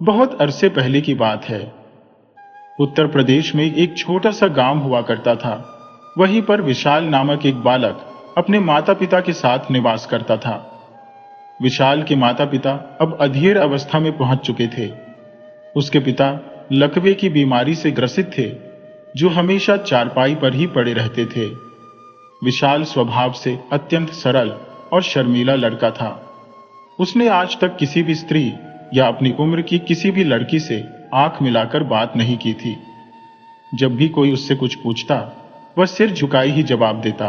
बहुत अरसे पहले की बात है। उत्तर प्रदेश में एक छोटा सा गांव हुआ करता था। वहीं पर विशाल नामक एक बालक अपने माता पिता के साथ निवास करता था। विशाल के माता पिता अब अधेड़ अवस्था में पहुंच चुके थे। उसके पिता लकवे की बीमारी से ग्रसित थे, जो हमेशा चारपाई पर ही पड़े रहते थे। विशाल स्वभाव से अत्यंत सरल और शर्मीला लड़का था। उसने आज तक किसी भी स्त्री या अपनी उम्र की किसी भी लड़की से आंख मिलाकर बात नहीं की थी। जब भी कोई उससे कुछ पूछता, वह सिर झुकाए ही जवाब देता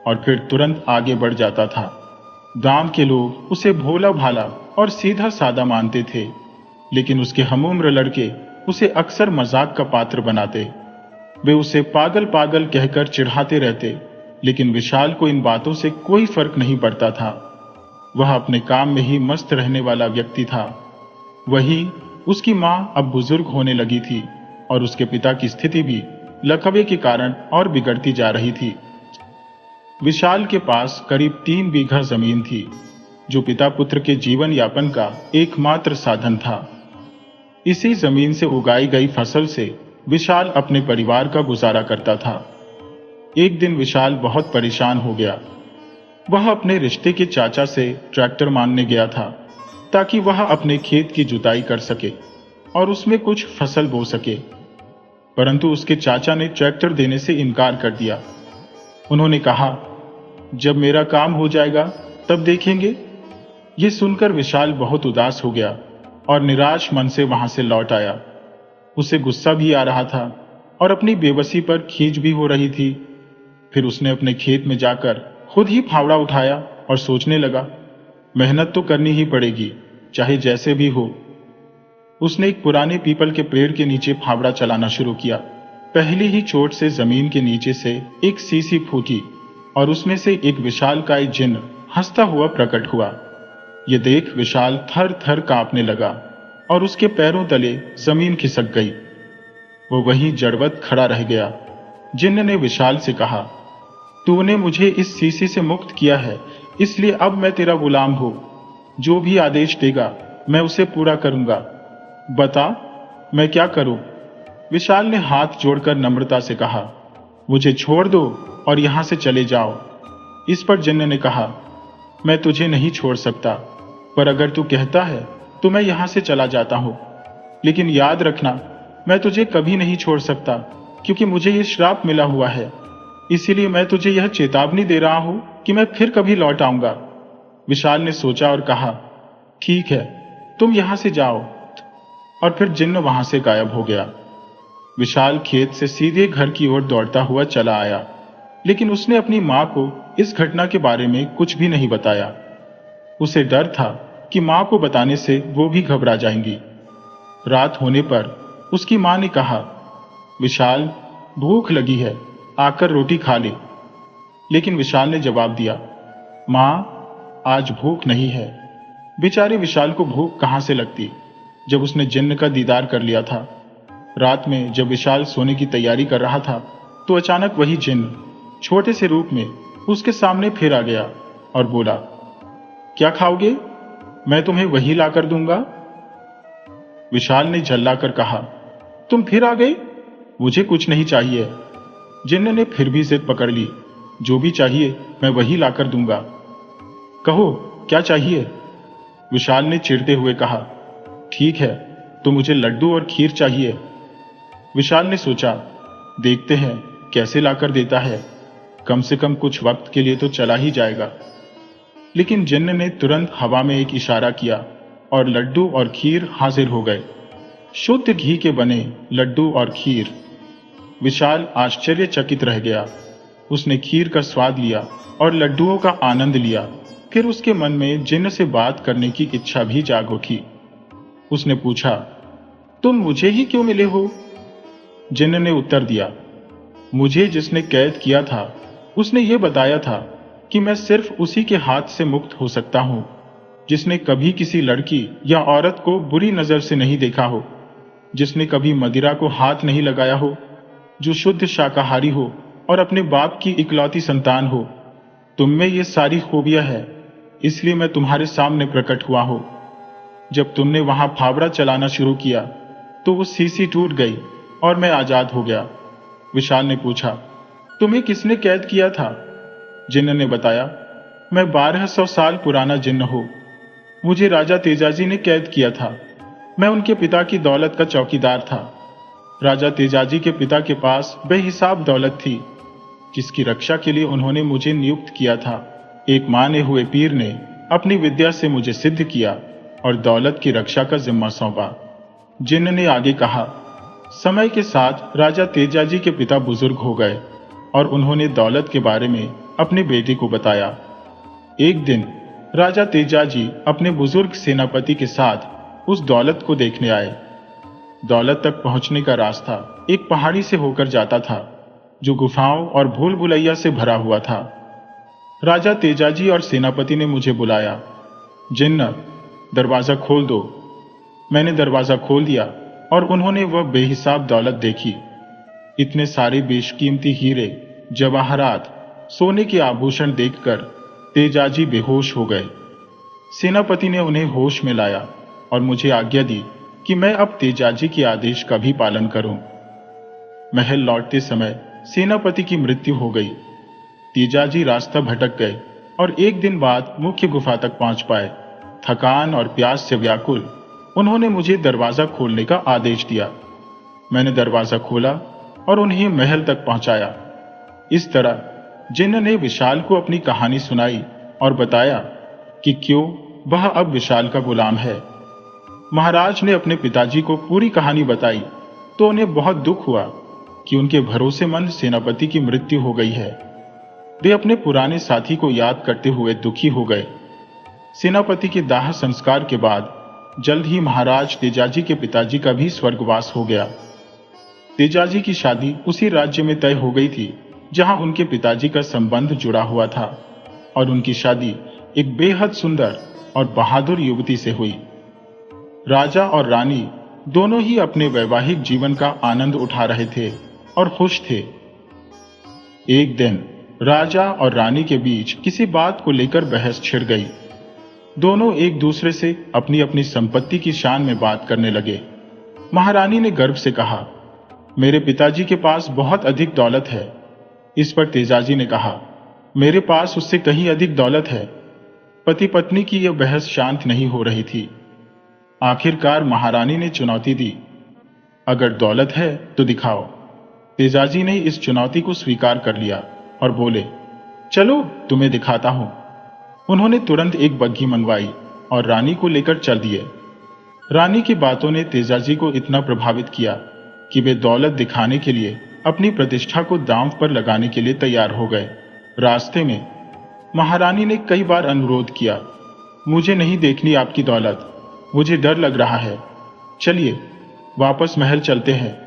और फिर तुरंत आगे बढ़ जाता था। गांव के लोग उसे भोला भाला और सीधा सादा मानते थे, लेकिन उसके हमउम्र लड़के उसे अक्सर मजाक का पात्र बनाते। वे उसे पागल पागल कहकर चिढ़ाते रहते, लेकिन विशाल को इन बातों से कोई फर्क नहीं पड़ता था। वह अपने काम में ही मस्त रहने वाला व्यक्ति था। वहीं उसकी मां अब बुजुर्ग होने लगी थी और उसके पिता की स्थिति भी लकवे के कारण और बिगड़ती जा रही थी। विशाल के पास करीब 3 बीघा जमीन थी, जो पिता पुत्र के जीवन यापन का एकमात्र साधन था। इसी जमीन से उगाई गई फसल से विशाल अपने परिवार का गुजारा करता था। एक दिन विशाल बहुत परेशान हो गया। वह अपने रिश्ते के चाचा से ट्रैक्टर मांगने गया था, ताकि वह अपने खेत की जुताई कर सके और उसमें कुछ फसल बो सके। परंतु उसके चाचा ने ट्रैक्टर देने से इनकार कर दिया। उन्होंने कहा, जब मेरा काम हो जाएगा तब देखेंगे। यह सुनकर विशाल बहुत उदास हो गया और निराश मन से वहां से लौट आया। उसे गुस्सा भी आ रहा था और अपनी बेबसी पर खींच भी हो रही थी। फिर उसने अपने खेत में जाकर खुद ही फावड़ा उठाया और सोचने लगा, मेहनत तो करनी ही पड़ेगी, चाहे जैसे भी हो। उसने एक पुराने पीपल के पेड़ के नीचे फावड़ा चलाना शुरू किया। पहली ही चोट से जमीन के नीचे से एक सीसी फूटी और उसमें से एक विशालकाय जिन्न हंसता हुआ प्रकट हुआ। यह देख विशाल थर थर कांपने लगा और उसके पैरों तले जमीन खिसक गई। वो वहीं जड़वत खड़ा रह गया। जिन्न ने विशाल से कहा, तूने मुझे इस सीसी से मुक्त किया है, इसलिए अब मैं तेरा गुलाम हूं। जो भी आदेश देगा मैं उसे पूरा करूंगा। बता, मैं क्या करूं? विशाल ने हाथ जोड़कर नम्रता से कहा, मुझे छोड़ दो और यहां से चले जाओ। इस पर जिन्न ने कहा, मैं तुझे नहीं छोड़ सकता, पर अगर तू कहता है तो मैं यहां से चला जाता हूं। लेकिन याद रखना, मैं तुझे कभी नहीं छोड़ सकता, क्योंकि मुझे यह श्राप मिला हुआ है। इसीलिए मैं तुझे यह चेतावनी दे रहा हूं कि मैं फिर कभी लौट आऊंगा। विशाल ने सोचा और कहा, ठीक है, तुम यहां से जाओ। और फिर जिन्न वहां से गायब हो गया। विशाल खेत से सीधे घर की ओर दौड़ता हुआ चला आया, लेकिन उसने अपनी मां को इस घटना के बारे में कुछ भी नहीं बताया। उसे डर था कि मां को बताने से वो भी घबरा जाएंगी। रात होने पर उसकी मां ने कहा, विशाल, भूख लगी है, आकर रोटी खा ले। लेकिन विशाल ने जवाब दिया, मां, आज भूख नहीं है। बेचारे विशाल को भूख कहां से लगती, जब उसने जिन्न का दीदार कर लिया था। रात में जब विशाल सोने की तैयारी कर रहा था, तो अचानक वही जिन्न छोटे से रूप में उसके सामने फिर आ गया और बोला, क्या खाओगे? मैं तुम्हें वही लाकर दूंगा। विशाल ने झल्लाकर कहा, तुम फिर आ गए? मुझे कुछ नहीं चाहिए। जिन्न ने फिर भी जिद पकड़ ली, जो भी चाहिए मैं वही लाकर दूंगा। कहो, क्या चाहिए? विशाल ने चिढ़ते हुए कहा, ठीक है, तो मुझे लड्डू और खीर चाहिए। विशाल ने सोचा, देखते हैं कैसे लाकर देता है, कम से कम कुछ वक्त के लिए तो चला ही जाएगा। लेकिन जिन्न ने तुरंत हवा में एक इशारा किया और लड्डू और खीर हाजिर हो गए। शुद्ध घी के बने लड्डू और खीर। विशाल आश्चर्यचकित रह गया। उसने खीर का स्वाद लिया और लड्डुओं का आनंद लिया। फिर उसके मन में जिन्न से बात करने की इच्छा भी जाग उठी। उसने पूछा, तुम मुझे ही क्यों मिले हो? जिन्न ने उत्तर दिया, मुझे जिसने कैद किया था उसने ये बताया था कि मैं सिर्फ उसी के हाथ से मुक्त हो सकता हूं, जिसने कभी किसी लड़की या औरत को बुरी नजर से नहीं देखा हो, जिसने कभी मदिरा को हाथ नहीं लगाया हो, जो शुद्ध शाकाहारी हो और अपने बाप की इकलौती संतान हो। तुम में ये सारी खूबियां है, इसलिए मैं तुम्हारे सामने प्रकट हुआ हूं। जब तुमने वहां फावड़ा चलाना शुरू किया तो वो सीसी टूट गई और मैं आजाद हो गया। विशाल ने पूछा, तुम्हें किसने कैद किया था? जिन्न ने बताया, मैं 1200 साल पुराना जिन्न हूं। मुझे राजा तेजाजी ने कैद किया था। मैं उनके पिता की दौलत का चौकीदार था। राजा तेजाजी के पिता के पास बेहिसाब दौलत थी, जिसकी रक्षा के लिए उन्होंने मुझे नियुक्त किया था। एक माने हुए पीर ने अपनी विद्या से मुझे सिद्ध किया और दौलत की रक्षा का जिम्मा सौंपा। जिन्न ने आगे कहा, समय के साथ राजा तेजाजी के पिता बुजुर्ग हो गए और उन्होंने दौलत के बारे में अपने बेटे को बताया। एक दिन राजा तेजाजी अपने बुजुर्ग सेनापति के साथ उस दौलत को देखने आए। दौलत तक पहुंचने का रास्ता एक पहाड़ी से होकर जाता था, जो गुफाओं और भूल भुलैया से भरा हुआ था। राजा तेजाजी और सेनापति ने मुझे बुलाया। जिन्न, दरवाजा खोल दो। मैंने दरवाजा खोल दिया और उन्होंने वह बेहिसाब दौलत देखी। इतने सारे बेशकीमती हीरे, जवाहरात, सोने के आभूषण देखकर तेजाजी बेहोश हो गए। सेनापति ने उन्हें होश में लाया और मुझे आज्ञा दी कि मैं अब तेजाजी के आदेश का भी पालन करूं। महल लौटते समय सेनापति की मृत्यु हो गई। तेजाजी रास्ता भटक गए और एक दिन बाद मुख्य गुफा तक पहुंच पाए। थकान और प्यास से व्याकुल उन्होंने मुझे दरवाजा खोलने का आदेश दिया। मैंने दरवाजा खोला और उन्हें महल तक पहुंचाया। इस तरह जिन्न ने विशाल को अपनी कहानी सुनाई और बताया कि क्यों वह अब विशाल का गुलाम है। महाराज ने अपने पिताजी को पूरी कहानी बताई तो उन्हें बहुत दुख हुआ कि उनके भरोसेमंद सेनापति की मृत्यु हो गई है। वे अपने पुराने साथी को याद करते हुए दुखी हो गए। सेनापति के दाह संस्कार के बाद जल्द ही महाराज तेजाजी के पिताजी का भी स्वर्गवास हो गया। तेजाजी की शादी उसी राज्य में तय हो गई थी जहां उनके पिताजी का संबंध जुड़ा हुआ था और उनकी शादी एक बेहद सुंदर और बहादुर युवती से हुई। राजा और रानी दोनों ही अपने वैवाहिक जीवन का आनंद उठा रहे थे और खुश थे। एक दिन राजा और रानी के बीच किसी बात को लेकर बहस छिड़ गई। दोनों एक दूसरे से अपनी अपनी संपत्ति की शान में बात करने लगे। महारानी ने गर्व से कहा, मेरे पिताजी के पास बहुत अधिक दौलत है। इस पर तेजाजी ने कहा, मेरे पास उससे कहीं अधिक दौलत है। पति पत्नी की यह बहस शांत नहीं हो रही थी। आखिरकार महारानी ने चुनौती दी, अगर दौलत है तो दिखाओ। तेजाजी ने इस चुनौती को स्वीकार कर लिया और बोले, चलो तुम्हें दिखाता हूं। उन्होंने तुरंत एक बग्घी मंगवाई और रानी को लेकर चल दिए। रानी की बातों ने तेजाजी को इतना प्रभावित किया कि वे दौलत दिखाने के लिए अपनी प्रतिष्ठा को दांव पर लगाने के लिए तैयार हो गए। रास्ते में महारानी ने कई बार अनुरोध किया, मुझे नहीं देखनी आपकी दौलत, मुझे डर लग रहा है, चलिए वापस महल चलते हैं।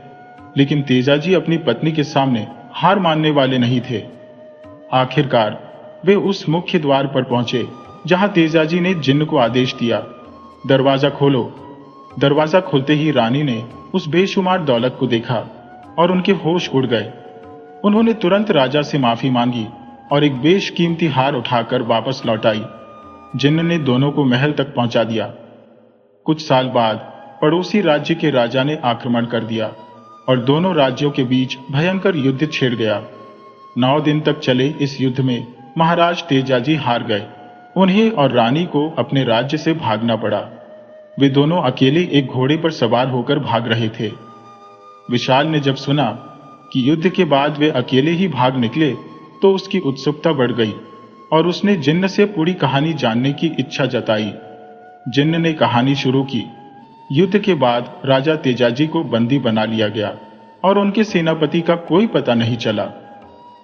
लेकिन तेजाजी अपनी पत्नी के सामने हार मानने वाले नहीं थे। आखिरकार वे उस मुख्य द्वार पर पहुंचे जहां तेजाजी ने जिन्न को आदेश दिया, दरवाजा खोलो। दरवाजा खोलते ही रानी ने उस बेशुमार दौलत को देखा और उनके होश उड़ गए। उन्होंने तुरंत राजा से माफी मांगी और एक बेशकीमती हार उठाकर वापस लौटाई। जिन्न ने दोनों को महल तक पहुंचा दिया। कुछ साल बाद पड़ोसी राज्य के राजा ने आक्रमण कर दिया और दोनों राज्यों के बीच भयंकर युद्ध छिड़ गया। 9 दिन तक चले इस युद्ध में महाराज तेजाजी हार गए। उन्हें और रानी को अपने राज्य से भागना पड़ा। वे दोनों अकेले एक घोड़े पर सवार होकर भाग रहे थे। विशाल ने जब सुना कि युद्ध के बाद वे अकेले ही भाग निकले तो उसकी उत्सुकता बढ़ गई और उसने जिन्न से पूरी कहानी जानने की इच्छा जताई। जिन्न ने कहानी शुरू की। युद्ध के बाद राजा तेजाजी को बंदी बना लिया गया और उनके सेनापति का कोई पता नहीं चला।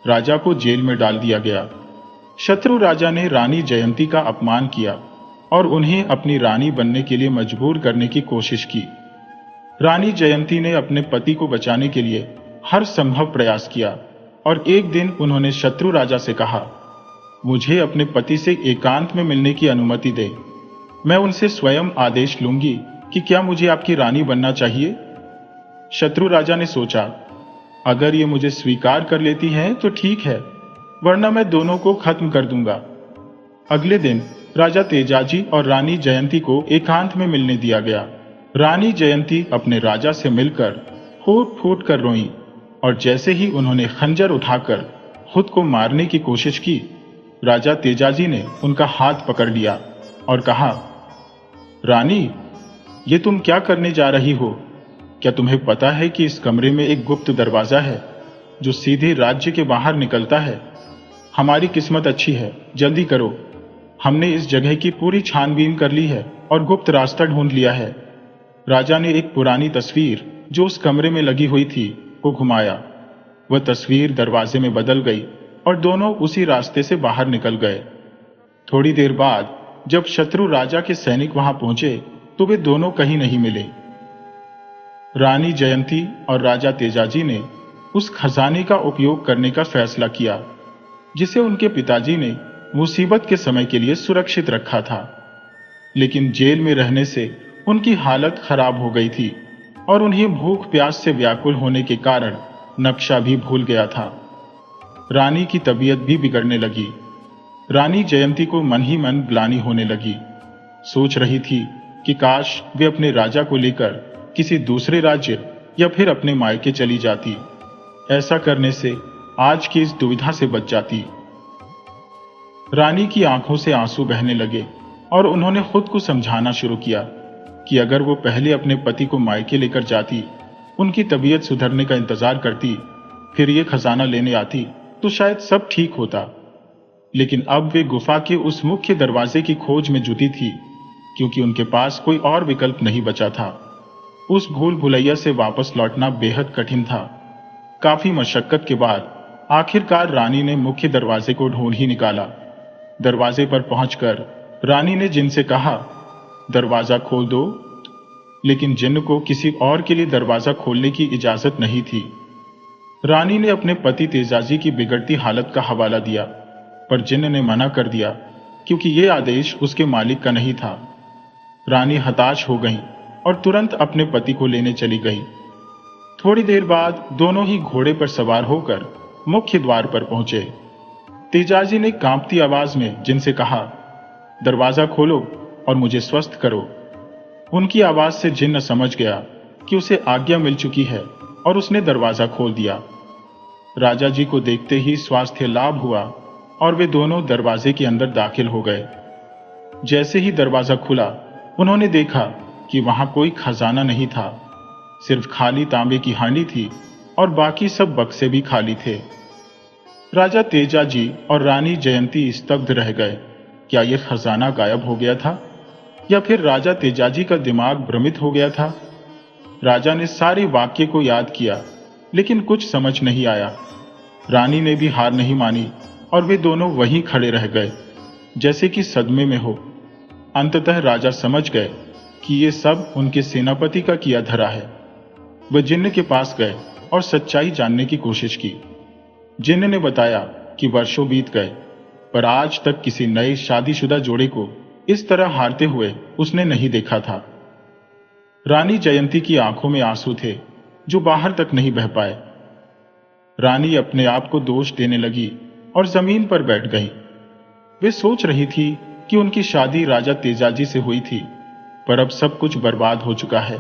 राजा को जेल में डाल दिया गया। शत्रु राजा ने रानी जयंती का अपमान किया और उन्हें अपनी रानी बनने के लिए मजबूर करने की कोशिश की। रानी जयंती ने अपने पति को बचाने के लिए हर संभव प्रयास किया और एक दिन उन्होंने शत्रु राजा से कहा, मुझे अपने पति से एकांत में मिलने की अनुमति दे। मैं उनसे स्वयं आदेश लूंगी कि क्या मुझे आपकी रानी बनना चाहिए। शत्रु राजा ने सोचा, अगर ये मुझे स्वीकार कर लेती हैं तो ठीक है, वरना मैं दोनों को खत्म कर दूंगा। अगले दिन राजा तेजाजी और रानी जयंती को एकांत में मिलने दिया गया। रानी जयंती अपने राजा से मिलकर फूट फूट कर रोईं और जैसे ही उन्होंने खंजर उठाकर खुद को मारने की कोशिश की, राजा तेजाजी ने उनका हाथ पकड़ लिया और कहा, रानी, ये तुम क्या करने जा रही हो? क्या तुम्हें पता है कि इस कमरे में एक गुप्त दरवाजा है जो सीधे राज्य के बाहर निकलता है? हमारी किस्मत अच्छी है, जल्दी करो। हमने इस जगह की पूरी छानबीन कर ली है और गुप्त रास्ता ढूंढ लिया है। राजा ने एक पुरानी तस्वीर जो उस कमरे में लगी हुई थी को घुमाया। वह तस्वीर दरवाजे में बदल गई और दोनों उसी रास्ते से बाहर निकल गए। थोड़ी देर बाद जब शत्रु राजा के सैनिक वहां पहुंचे तो वे दोनों कहीं नहीं मिले। रानी जयंती और राजा तेजाजी ने उस खजाने का उपयोग करने का फैसला किया जिसे उनके पिताजी ने मुसीबत के समय के लिए सुरक्षित रखा था। लेकिन जेल में रहने से उनकी हालत खराब हो गई थी और उन्हें भूख प्यास से व्याकुल होने के कारण नक्शा भी भूल गया था। रानी की तबीयत भी बिगड़ने लगी। रानी जयंती को मन ही मन ग्लानि होने लगी। सोच रही थी कि काश वे अपने राजा को लेकर किसी दूसरे राज्य या फिर अपने मायके चली जाती। ऐसा करने से आज की इस दुविधा से बच जाती। रानी की आंखों से आंसू बहने लगे और उन्होंने खुद को समझाना शुरू किया कि अगर वो पहले अपने पति को मायके लेकर जाती, उनकी तबीयत सुधरने का इंतजार करती, फिर ये खजाना लेने आती तो शायद सब ठीक होता। लेकिन अब वे गुफा के उस मुख्य दरवाजे की खोज में जुटी थी क्योंकि उनके पास कोई और विकल्प नहीं बचा था। उस भूल भुलैया से वापस लौटना बेहद कठिन था। काफी मशक्कत के बाद आखिरकार रानी ने मुख्य दरवाजे को ढूंढ ही निकाला। दरवाजे पर पहुंचकर रानी ने जिन से कहा, दरवाजा खोल दो। लेकिन जिन्न को किसी और के लिए दरवाजा खोलने की इजाजत नहीं थी। रानी ने अपने पति तेजाजी की बिगड़ती हालत का हवाला दिया, पर जिन्न ने मना कर दिया क्योंकि यह आदेश उसके मालिक का नहीं था। रानी हताश हो गई और तुरंत अपने पति को लेने चली गई। थोड़ी देर बाद दोनों ही घोड़े पर सवार होकर मुख्य द्वार पर पहुंचे। तेजाजी ने कांपती आवाज में जिनसे कहा, दरवाजा खोलो और मुझे स्वस्थ करो। उनकी आवाज से जिन्न समझ गया कि उसे आज्ञा मिल चुकी है और उसने दरवाजा खोल दिया। राजा जी को देखते ही स्वास्थ्य लाभ हुआ और वे दोनों दरवाजे के अंदर दाखिल हो गए। जैसे ही दरवाजा खुला, उन्होंने देखा कि वहां कोई खजाना नहीं था, सिर्फ खाली तांबे की हांडी थी और बाकी सब बक्से भी खाली थे। राजा तेजाजी और रानी जयंती स्तब्ध रह गए। क्या यह खजाना गायब हो गया था या फिर राजा तेजाजी का दिमाग भ्रमित हो गया था? राजा ने सारे वाक्य को याद किया लेकिन कुछ समझ नहीं आया। रानी ने भी हार नहीं मानी और वे दोनों वहीं खड़े रह गए जैसे कि सदमे में हो। अंततः राजा समझ गए कि ये सब उनके सेनापति का किया धरा है। वह जिन्न के पास गए और सच्चाई जानने की कोशिश की। जिन्न ने बताया कि वर्षों बीत गए पर आज तक किसी नए शादीशुदा जोड़े को इस तरह हारते हुए उसने नहीं देखा था। रानी जयंती की आंखों में आंसू थे जो बाहर तक नहीं बह पाए। रानी अपने आप को दोष देने लगी और जमीन पर बैठ गई। वे सोच रही थी कि उनकी शादी राजा तेजाजी से हुई थी, पर अब सब कुछ बर्बाद हो चुका है।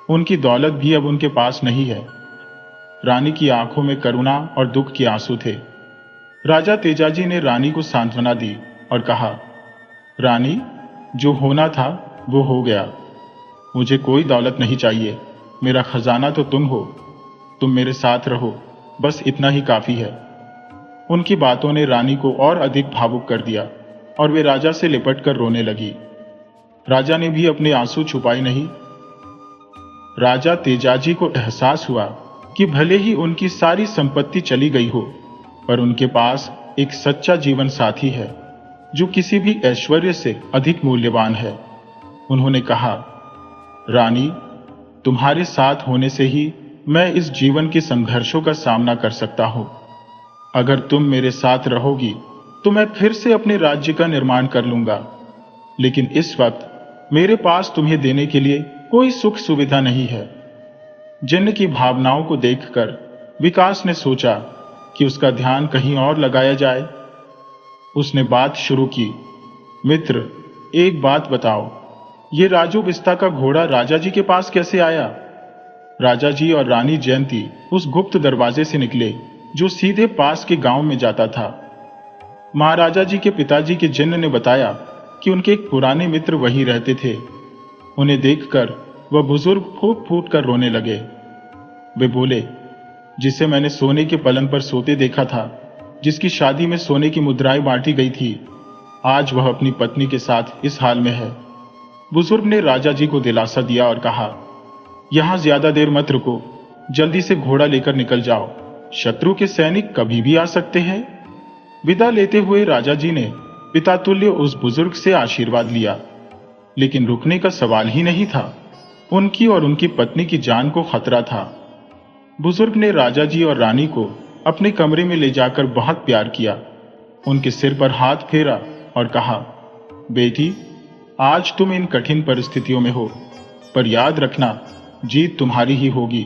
उनकी दौलत भी अब उनके पास नहीं है। रानी की आंखों में करुणा और दुख के आंसू थे। राजा तेजाजी ने रानी को सांत्वना दी और कहा, रानी, जो होना था वो हो गया। मुझे कोई दौलत नहीं चाहिए। मेरा खजाना तो तुम हो। तुम मेरे साथ रहो, बस इतना ही काफी है। उनकी बातों ने रानी को और अधिक भावुक कर दिया और वे राजा से लिपटकर रोने लगी। राजा ने भी अपने आंसू छुपाए नहीं। राजा तेजाजी को एहसास हुआ कि भले ही उनकी सारी संपत्ति चली गई हो, पर उनके पास एक सच्चा जीवन साथी है जो किसी भी ऐश्वर्य से अधिक मूल्यवान है। उन्होंने कहा, रानी, तुम्हारे साथ होने से ही मैं इस जीवन के संघर्षों का सामना कर सकता हूं। अगर तुम मेरे साथ रहोगी तो मैं फिर से अपने राज्य का निर्माण कर लूंगा। लेकिन इस वक्त मेरे पास तुम्हें देने के लिए कोई सुख सुविधा नहीं है। जिन्न की भावनाओं को देखकर विकास ने सोचा कि उसका ध्यान कहीं और लगाया जाए। उसने बात शुरू की, मित्र, एक बात बताओ, ये राजू बिस्ता का घोड़ा राजा जी के पास कैसे आया? राजा जी और रानी जयंती उस गुप्त दरवाजे से निकले जो सीधे पास के गांव में जाता था। महाराजा जी के पिताजी के जिन्न ने बताया कि उनके एक पुराने मित्र वहीं रहते थे। उन्हें देखकर वह बुजुर्ग फूट फूट कर रोने लगे। वे बोले, जिसे मैंने सोने के पलंग पर सोते देखा था, जिसकी शादी में सोने की मुद्राएं बांटी गई थी, आज वह अपनी पत्नी के साथ इस हाल में है। बुजुर्ग ने राजा जी को दिलासा दिया और कहा, यहां ज्यादा देर मत रुको, जल्दी से घोड़ा लेकर निकल जाओ, शत्रु के सैनिक कभी भी आ सकते हैं। विदा लेते हुए राजा जी ने पितातुल्य उस बुजुर्ग से आशीर्वाद लिया, लेकिन रुकने का सवाल ही नहीं था। उनकी और उनकी पत्नी की जान को खतरा था। बुजुर्ग ने राजा जी और रानी को अपने कमरे में ले जाकर बहुत प्यार किया, उनके सिर पर हाथ फेरा और कहा, बेटी, आज तुम इन कठिन परिस्थितियों में हो, पर याद रखना, जीत तुम्हारी ही होगी।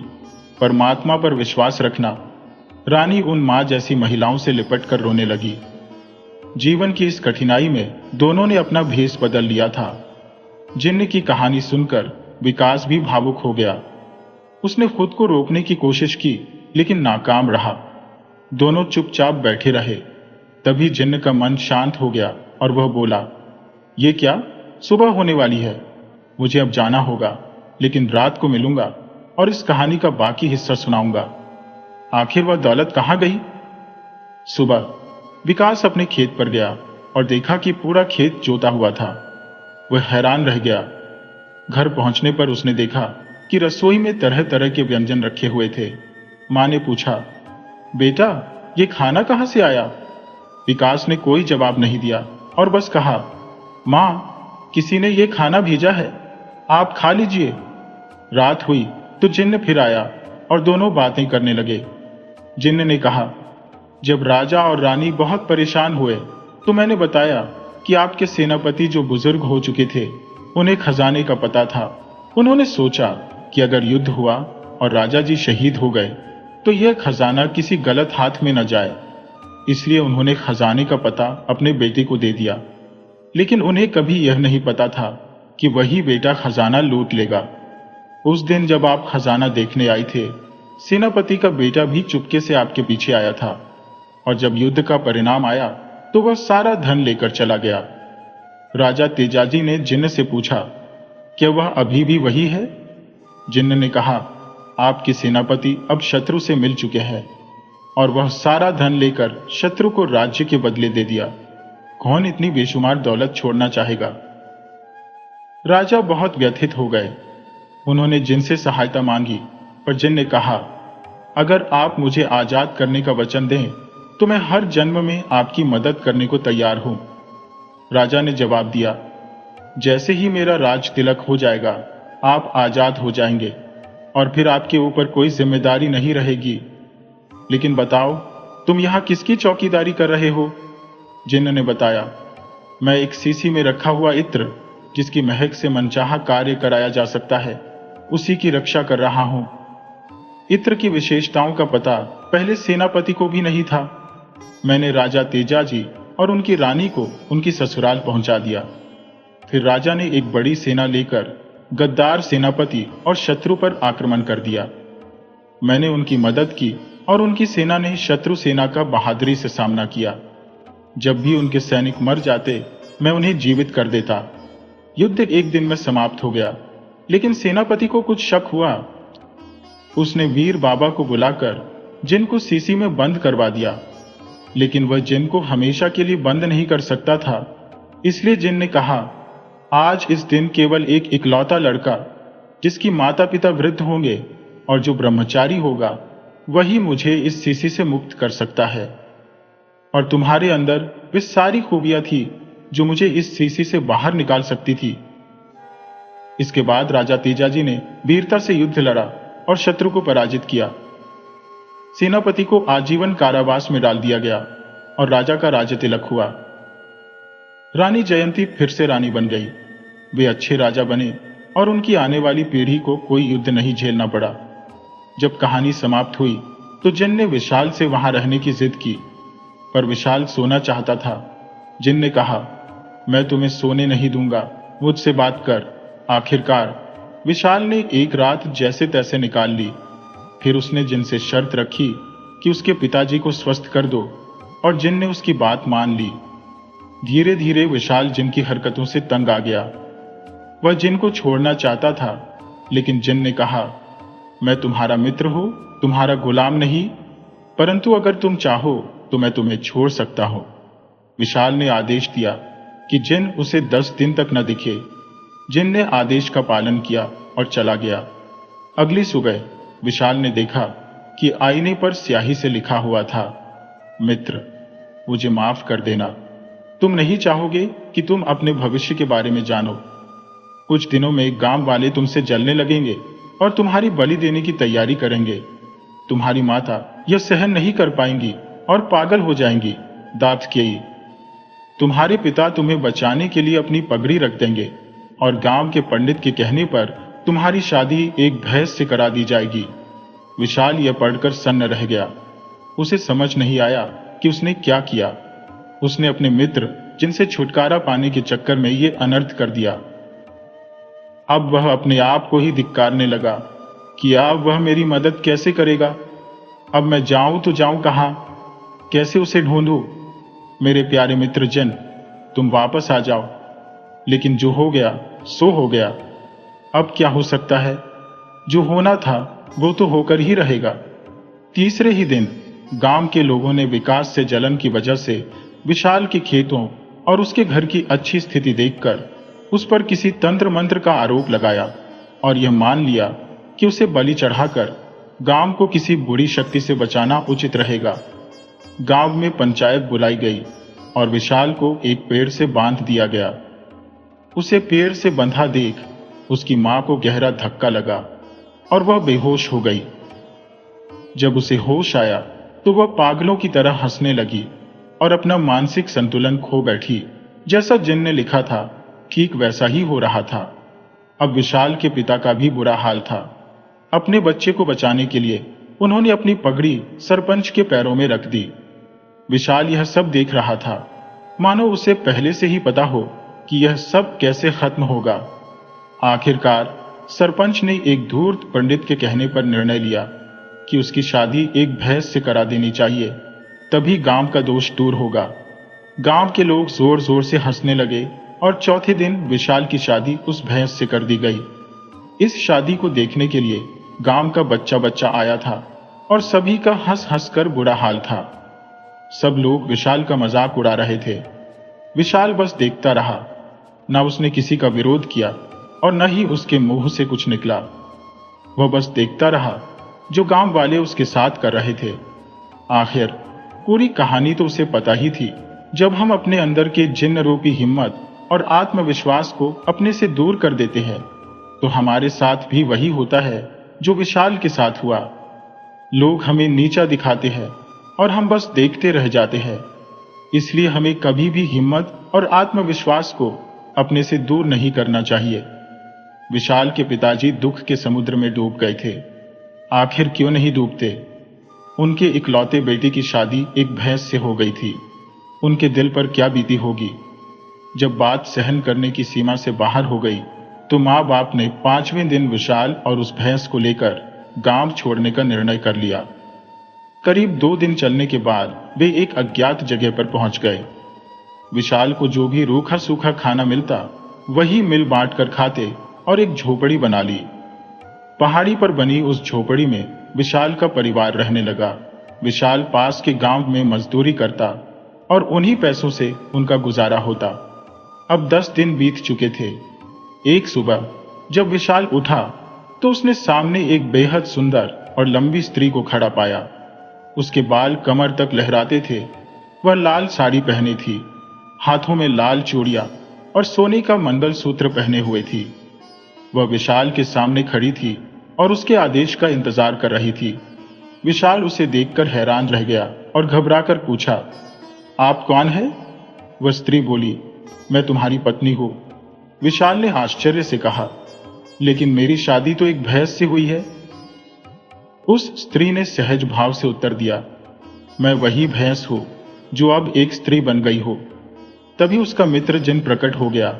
परमात्मा पर विश्वास रखना। रानी उन मां जैसी महिलाओं से लिपट कर रोने लगी। जीवन की इस कठिनाई में दोनों ने अपना भेष बदल लिया था। जिन्न की कहानी सुनकर विकास भी भावुक हो गया। उसने खुद को रोकने की कोशिश की, लेकिन नाकाम रहा। दोनों चुपचाप बैठे रहे। तभी जिन्न का मन शांत हो गया और वह बोला, ये क्या, सुबह होने वाली है, मुझे अब जाना होगा, लेकिन रात को मिलूंगा और इस कहानी का बाकी हिस्सा सुनाऊंगा। आखिर वह दौलत कहां गई? सुबह विकास अपने खेत पर गया और देखा कि पूरा खेत जोता हुआ था। वह हैरान रह गया। घर पहुंचने पर उसने देखा कि रसोई में तरह तरह के व्यंजन रखे हुए थे। मां ने पूछा, बेटा, ये खाना कहां से आया? विकास ने कोई जवाब नहीं दिया और बस कहा, मां, किसी ने ये खाना भेजा है, आप खा लीजिए। रात हुई तो जिन्न फिर आया और दोनों बातें करने लगे। जिन्न ने कहा, जब राजा और रानी बहुत परेशान हुए तो मैंने बताया कि आपके सेनापति जो बुजुर्ग हो चुके थे, उन्हें खजाने का पता था। उन्होंने सोचा कि अगर युद्ध हुआ और राजा जी शहीद हो गए तो यह खजाना किसी गलत हाथ में न जाए, इसलिए उन्होंने खजाने का पता अपने बेटे को दे दिया। लेकिन उन्हें कभी यह नहीं पता था कि वही बेटा खजाना लूट लेगा। उस दिन जब आप खजाना देखने आए थे, सेनापति का बेटा भी चुपके से आपके पीछे आया था, और जब युद्ध का परिणाम आया तो वह सारा धन लेकर चला गया। राजा तेजाजी ने जिन्न से पूछा, क्या वह अभी भी वही है? जिन्न ने कहा, आपके सेनापति अब शत्रु से मिल चुके हैं और वह सारा धन लेकर शत्रु को राज्य के बदले दे दिया। कौन इतनी बेशुमार दौलत छोड़ना चाहेगा? राजा बहुत व्यथित हो गए। उन्होंने जिन से सहायता मांगी, पर जिन ने कहा, अगर आप मुझे आजाद करने का वचन दें तो मैं हर जन्म में आपकी मदद करने को तैयार हूं। राजा ने जवाब दिया, जैसे ही मेरा राज तिलक हो जाएगा, आप आजाद हो जाएंगे और फिर आपके ऊपर कोई जिम्मेदारी नहीं रहेगी। लेकिन बताओ, तुम यहां किसकी चौकीदारी कर रहे हो? जिन्न ने बताया, मैं एक सीसी में रखा हुआ इत्र, जिसकी महक से मनचाहा कार्य कराया जा सकता है, उसी की रक्षा कर रहा हूं। इत्र की विशेषताओं का पता पहले सेनापति को भी नहीं था। मैंने राजा तेजाजी और उनकी रानी को उनकी ससुराल पहुंचा दिया। फिर राजा ने एक बड़ी सेना लेकर गद्दार सेनापति और शत्रु पर आक्रमण कर दिया। मैंने उनकी मदद की और उनकी सेना ने शत्रु सेना का बहादुरी से सामना किया। जब भी उनके सैनिक मर जाते, मैं उन्हें जीवित कर देता। युद्ध एक दिन में समाप्त हो गया, लेकिन सेनापति को कुछ शक हुआ। उसने वीर बाबा को बुलाकर जिन को सीसी में बंद करवा दिया, लेकिन वह जिन को हमेशा के लिए बंद नहीं कर सकता था। इसलिए जिन ने कहा, आज इस दिन केवल एक इकलौता लड़का, जिसकी माता पिता वृद्ध होंगे और जो ब्रह्मचारी होगा, वही मुझे इस सीसी से मुक्त कर सकता है। और तुम्हारे अंदर वे सारी खूबियां थी जो मुझे इस सीसी से बाहर निकाल सकती थी। इसके बाद राजा तेजाजी ने वीरता से युद्ध लड़ा और शत्रु को पराजित किया। सेनापति को आजीवन कारावास में डाल दिया गया और राजा का राज्य तिलक हुआ। रानी जयंती फिर से रानी बन गई। वे अच्छे राजा बने और उनकी आने वाली पीढ़ी को कोई युद्ध नहीं झेलना पड़ा। जब कहानी समाप्त हुई तो जिन ने विशाल से वहां रहने की जिद की, पर विशाल सोना चाहता था। जिन ने कहा, मैं तुम्हें सोने नहीं दूंगा, मुझसे बात कर। आखिरकार विशाल ने एक रात जैसे तैसे निकाल ली। फिर उसने जिन से शर्त रखी कि उसके पिताजी को स्वस्थ कर दो, और जिन ने उसकी बात मान ली। धीरे धीरे विशाल जिन की हरकतों से तंग आ गया। वह जिन को छोड़ना चाहता था, लेकिन जिन ने कहा, मैं तुम्हारा मित्र हूं, तुम्हारा गुलाम नहीं, परंतु अगर तुम चाहो तो मैं तुम्हें छोड़ सकता हूं। विशाल ने आदेश दिया कि जिन उसे 10 दिन तक न दिखे। जिन ने आदेश का पालन किया और चला गया। अगली सुबह विशाल ने देखा कि आईने पर स्याही से लिखा हुआ था, मित्र, मुझे माफ कर देना। तुम नहीं चाहोगे कि तुम अपने भविष्य के बारे में जानो। कुछ दिनों में गांव वाले तुमसे जलने लगेंगे और तुम्हारी बलि देने की तैयारी करेंगे। तुम्हारी माता यह सहन नहीं कर पाएंगी और पागल हो जाएंगी। दात केई, तुम्हारे पिता तुम्हें बचाने के लिए अपनी पगड़ी रख देंगे और गांव के पंडित के कहने पर तुम्हारी शादी एक भैंस से करा दी जाएगी। विशाल यह पढ़कर सन्न रह गया। उसे समझ नहीं आया कि उसने क्या किया। उसने अपने मित्र जिनसे छुटकारा पाने के चक्कर में ये अनर्थ कर दिया। अब वह अपने आप को ही धिक्कारने लगा कि अब वह मेरी मदद कैसे करेगा। अब मैं जाऊं तो जाऊं कहां, कैसे उसे ढूंढूं। मेरे प्यारे मित्र जिन, तुम वापस आ जाओ। लेकिन जो हो गया सो हो गया। अब क्या हो सकता है। जो होना था वो तो होकर ही रहेगा। तीसरे ही दिन गांव के लोगों ने विकास से जलन की वजह से विशाल के खेतों और उसके घर की अच्छी स्थिति देखकर उस पर किसी तंत्र मंत्र का आरोप लगाया और यह मान लिया कि उसे बलि चढ़ाकर गांव को किसी बुरी शक्ति से बचाना उचित रहेगा। गांव में पंचायत बुलाई गई और विशाल को एक पेड़ से बांध दिया गया। उसे पेड़ से बंधा देख उसकी मां को गहरा धक्का लगा और वह बेहोश हो गई। जब उसे होश आया तो वह पागलों की तरह हंसने लगी और अपना मानसिक संतुलन खो बैठी। जैसा जिन ने लिखा था ठीक वैसा ही हो रहा था। अब विशाल के पिता का भी बुरा हाल था। अपने बच्चे को बचाने के लिए उन्होंने अपनी पगड़ी सरपंच के पैरों में रख दी। विशाल यह सब देख रहा था, मानो उसे पहले से ही पता हो कि यह सब कैसे खत्म होगा। आखिरकार सरपंच ने एक धूर्त पंडित के कहने पर निर्णय लिया कि उसकी शादी एक भैंस से करा देनी चाहिए, तभी गांव का दोष दूर होगा। गांव के लोग जोर जोर से हंसने लगे और चौथे दिन विशाल की शादी उस भैंस से कर दी गई। इस शादी को देखने के लिए गांव का बच्चा बच्चा आया था और सभी का हंस हंस कर बुरा हाल था। सब लोग विशाल का मजाक उड़ा रहे थे। विशाल बस देखता रहा। न उसने किसी का विरोध किया और न ही उसके मुंह से कुछ निकला। वह बस देखता रहा जो गांव वाले उसके साथ कर रहे थे। आखिर पूरी कहानी तो उसे पता ही थी। जब हम अपने अंदर के जिन्न रूपी हिम्मत और आत्मविश्वास को अपने से दूर कर देते हैं तो हमारे साथ भी वही होता है जो विशाल के साथ हुआ। लोग हमें नीचा दिखाते हैं और हम बस देखते रह जाते हैं। इसलिए हमें कभी भी हिम्मत और आत्मविश्वास को अपने से दूर नहीं करना चाहिए। विशाल के पिताजी दुख के समुद्र में डूब गए थे। आखिर क्यों नहीं डूबते। उनके इकलौते बेटे की शादी एक भैंस से हो गई थी। उनके दिल पर क्या बीती होगी। जब बात सहन करने की सीमा से बाहर हो गई तो माँ बाप ने 5वें दिन विशाल और उस भैंस को लेकर गांव छोड़ने का निर्णय कर लिया। करीब 2 दिन चलने के बाद वे एक अज्ञात जगह पर पहुंच गए। विशाल को जो भी रूखा सूखा खाना मिलता वही मिल बांट कर खाते और एक झोपड़ी बना ली। पहाड़ी पर बनी उस झोपड़ी में विशाल का परिवार रहने लगा। विशाल पास के गांव में मजदूरी करता और उन्हीं पैसों से उनका गुजारा होता। अब 10 दिन बीत चुके थे। एक सुबह जब विशाल उठा तो उसने सामने एक बेहद सुंदर और लंबी स्त्री को खड़ा पाया। उसके बाल कमर तक लहराते थे। वह लाल साड़ी पहने थी, हाथों में लाल चूड़ियां और सोने का मंगलसूत्र पहने हुए थी। वह विशाल के सामने खड़ी थी और उसके आदेश का इंतजार कर रही थी। विशाल उसे देखकर हैरान रह गया और घबराकर पूछा, आप कौन है? वह स्त्री बोली, मैं तुम्हारी पत्नी हूं। विशाल ने आश्चर्य से कहा, लेकिन मेरी शादी तो एक भैंस से हुई है। उस स्त्री ने सहज भाव से उत्तर दिया, मैं वही भैंस हूं जो अब एक स्त्री बन गई हो। तभी उसका मित्र जिन प्रकट हो गया।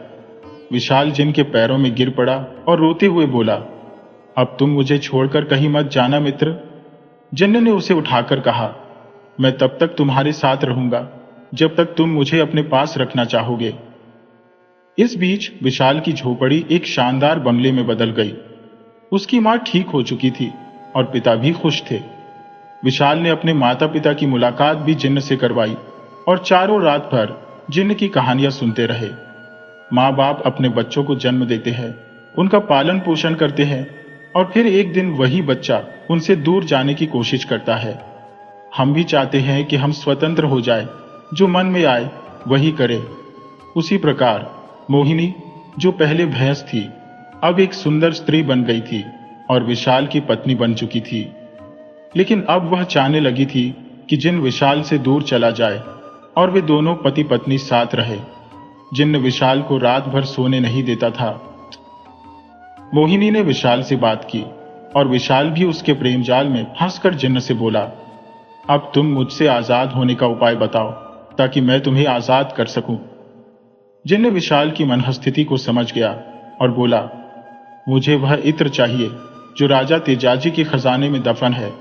विशाल जिन के पैरों में गिर पड़ा और रोते हुए बोला, अब तुम मुझे छोड़कर कहीं मत जाना मित्र। जिन्न ने उसे उठाकर कहा, मैं तब तक तुम्हारे साथ रहूंगा जब तक तुम मुझे अपने पास रखना चाहोगे। इस बीच विशाल की झोपड़ी एक शानदार बंगले में बदल गई। उसकी मां ठीक हो चुकी थी और पिता भी खुश थे। विशाल ने अपने माता पिता की मुलाकात भी जिन्न से करवाई और चारों रात भर जिन्न की कहानियां सुनते रहे। माँ बाप अपने बच्चों को जन्म देते हैं, उनका पालन पोषण करते हैं और फिर एक दिन वही बच्चा उनसे दूर जाने की कोशिश करता है। हम भी चाहते हैं कि हम स्वतंत्र हो जाए, जो मन में आए वही करें। उसी प्रकार मोहिनी, जो पहले भैंस थी, अब एक सुंदर स्त्री बन गई थी और विशाल की पत्नी बन चुकी थी। लेकिन अब वह चाहने लगी थी कि जिन्न विशाल से दूर चला जाए और वे दोनों पति पत्नी साथ रहे। जिन्न विशाल को रात भर सोने नहीं देता था। मोहिनी ने विशाल से बात की और विशाल भी उसके प्रेम जाल में फंसकर जिन्न से बोला, अब तुम मुझसे आजाद होने का उपाय बताओ ताकि मैं तुम्हें आजाद कर सकूं। जिन्न विशाल की मनस्थिति को समझ गया और बोला, मुझे वह इत्र चाहिए जो राजा तेजाजी के खजाने में दफन है।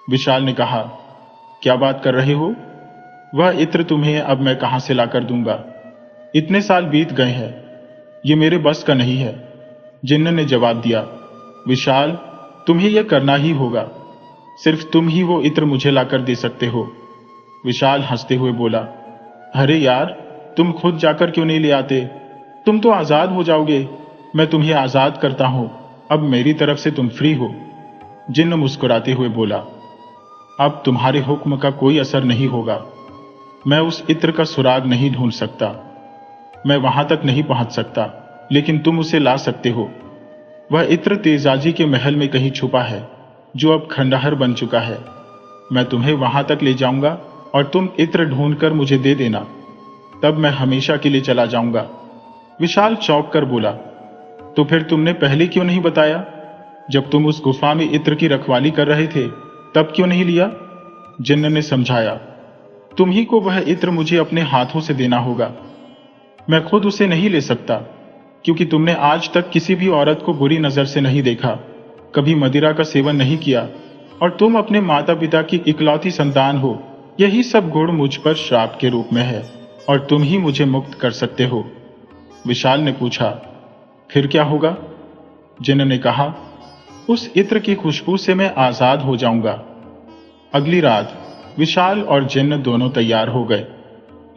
विशाल ने कहा, क्या बात कर रहे हो? वह इत्र तुम्हें अब मैं कहां से लाकर दूंगा? इतने साल बीत गए हैं, ये मेरे बस का नहीं है। जिन्न ने जवाब दिया, विशाल, तुम्हें यह करना ही होगा। सिर्फ तुम ही वो इत्र मुझे लाकर दे सकते हो। विशाल हंसते हुए बोला, अरे यार, तुम खुद जाकर क्यों नहीं ले आते? तुम तो आजाद हो जाओगे। मैं तुम्हें आजाद करता हूं। अब मेरी तरफ से तुम फ्री हो। जिन्न मुस्कुराते हुए बोला, अब तुम्हारे हुक्म का कोई असर नहीं होगा। मैं उस इत्र का सुराग नहीं ढूंढ सकता, मैं वहां तक नहीं पहुंच सकता, लेकिन तुम उसे ला सकते हो। वह इत्र तेजाजी के महल में कहीं छुपा है, जो अब खंडहर बन चुका है। मैं तुम्हें वहां तक ले जाऊंगा और तुम इत्र ढूंढकर मुझे दे देना, तब मैं हमेशा के लिए चला जाऊंगा। विशाल चौंक कर बोला, तो फिर तुमने पहले क्यों नहीं बताया? जब तुम उस गुफा में इत्र की रखवाली कर रहे थे तब क्यों नहीं लिया? जिन्न ने समझाया, तुम ही को वह इत्र मुझे अपने हाथों से देना होगा। मैं खुद उसे नहीं ले सकता, क्योंकि तुमने आज तक किसी भी औरत को बुरी नजर से नहीं देखा, कभी मदिरा का सेवन नहीं किया और तुम अपने माता पिता की इकलौती संतान हो। यही सब गुण मुझ पर श्राप के रूप में है और तुम ही मुझे मुक्त कर सकते हो। विशाल ने पूछा, फिर क्या होगा? जिन्न ने कहा, उस इत्र की खुशबू से मैं आजाद हो जाऊंगा। अगली रात विशाल और जिन्न दोनों तैयार हो गए,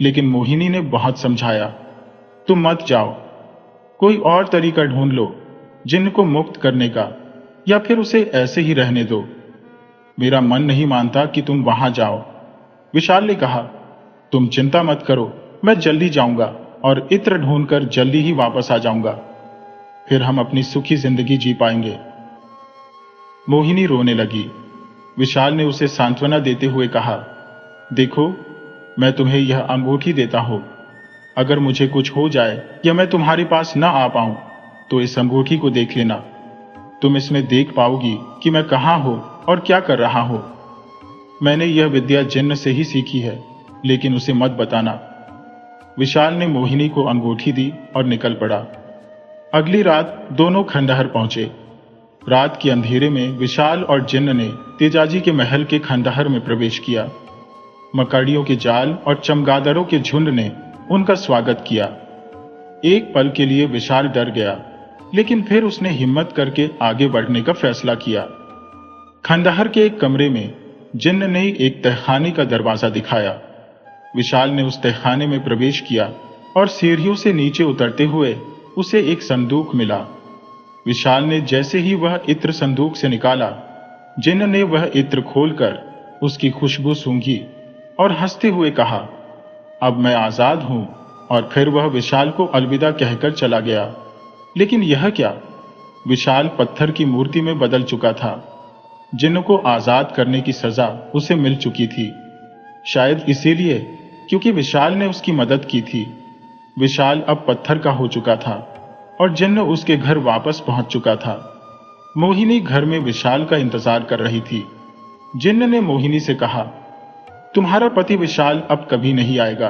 लेकिन मोहिनी ने बहुत समझाया, तुम मत जाओ, कोई और तरीका ढूंढ लो जिन्न को मुक्त करने का, या फिर उसे ऐसे ही रहने दो। मेरा मन नहीं मानता कि तुम वहां जाओ। विशाल ने कहा, तुम चिंता मत करो, मैं जल्दी जाऊंगा और इत्र ढूंढकर जल्दी ही वापस आ जाऊंगा। फिर हम अपनी सुखी जिंदगी जी पाएंगे। मोहिनी रोने लगी। विशाल ने उसे सांत्वना देते हुए कहा, देखो, मैं तुम्हें यह अंगूठी देता हूं। अगर मुझे कुछ हो जाए या मैं तुम्हारे पास न आ पाऊं तो इस अंगूठी को देख लेना। तुम इसमें देख पाओगी कि मैं कहां हूं और क्या कर रहा हूं। मैंने यह विद्या जिन्न से ही सीखी है, लेकिन उसे मत बताना। विशाल ने मोहिनी को अंगूठी दी और निकल पड़ा। अगली रात दोनों खंडहर पहुंचे। रात के अंधेरे में विशाल और जिन्न ने तेजाजी के महल के खंडहर में प्रवेश किया। मकड़ियों के जाल और चमगादड़ों के झुंड ने उनका स्वागत किया। एक पल के लिए विशाल डर गया, लेकिन फिर उसने हिम्मत करके आगे बढ़ने का फैसला किया। खंडहर के एक कमरे में जिन्न ने एक तहखाने का दरवाजा दिखाया। विशाल ने उस तहखाने में प्रवेश किया और सीढ़ियों से नीचे उतरते हुए उसे एक संदूक मिला। विशाल ने जैसे ही वह इत्र संदूक से निकाला, जिन्न ने वह इत्र खोलकर उसकी खुशबू सूंघी और हंसते हुए कहा, अब मैं आजाद हूं। और फिर वह विशाल को अलविदा कहकर चला गया। लेकिन यह क्या? विशाल पत्थर की मूर्ति में बदल चुका था। जिन्न को आजाद करने की सजा उसे मिल चुकी थी, शायद इसीलिए क्योंकि विशाल ने उसकी मदद की थी। विशाल अब पत्थर का हो चुका था और जिन्न उसके घर वापस पहुंच चुका था। मोहिनी घर में विशाल का इंतजार कर रही थी। जिन्न ने मोहिनी से कहा, तुम्हारा पति विशाल अब कभी नहीं आएगा,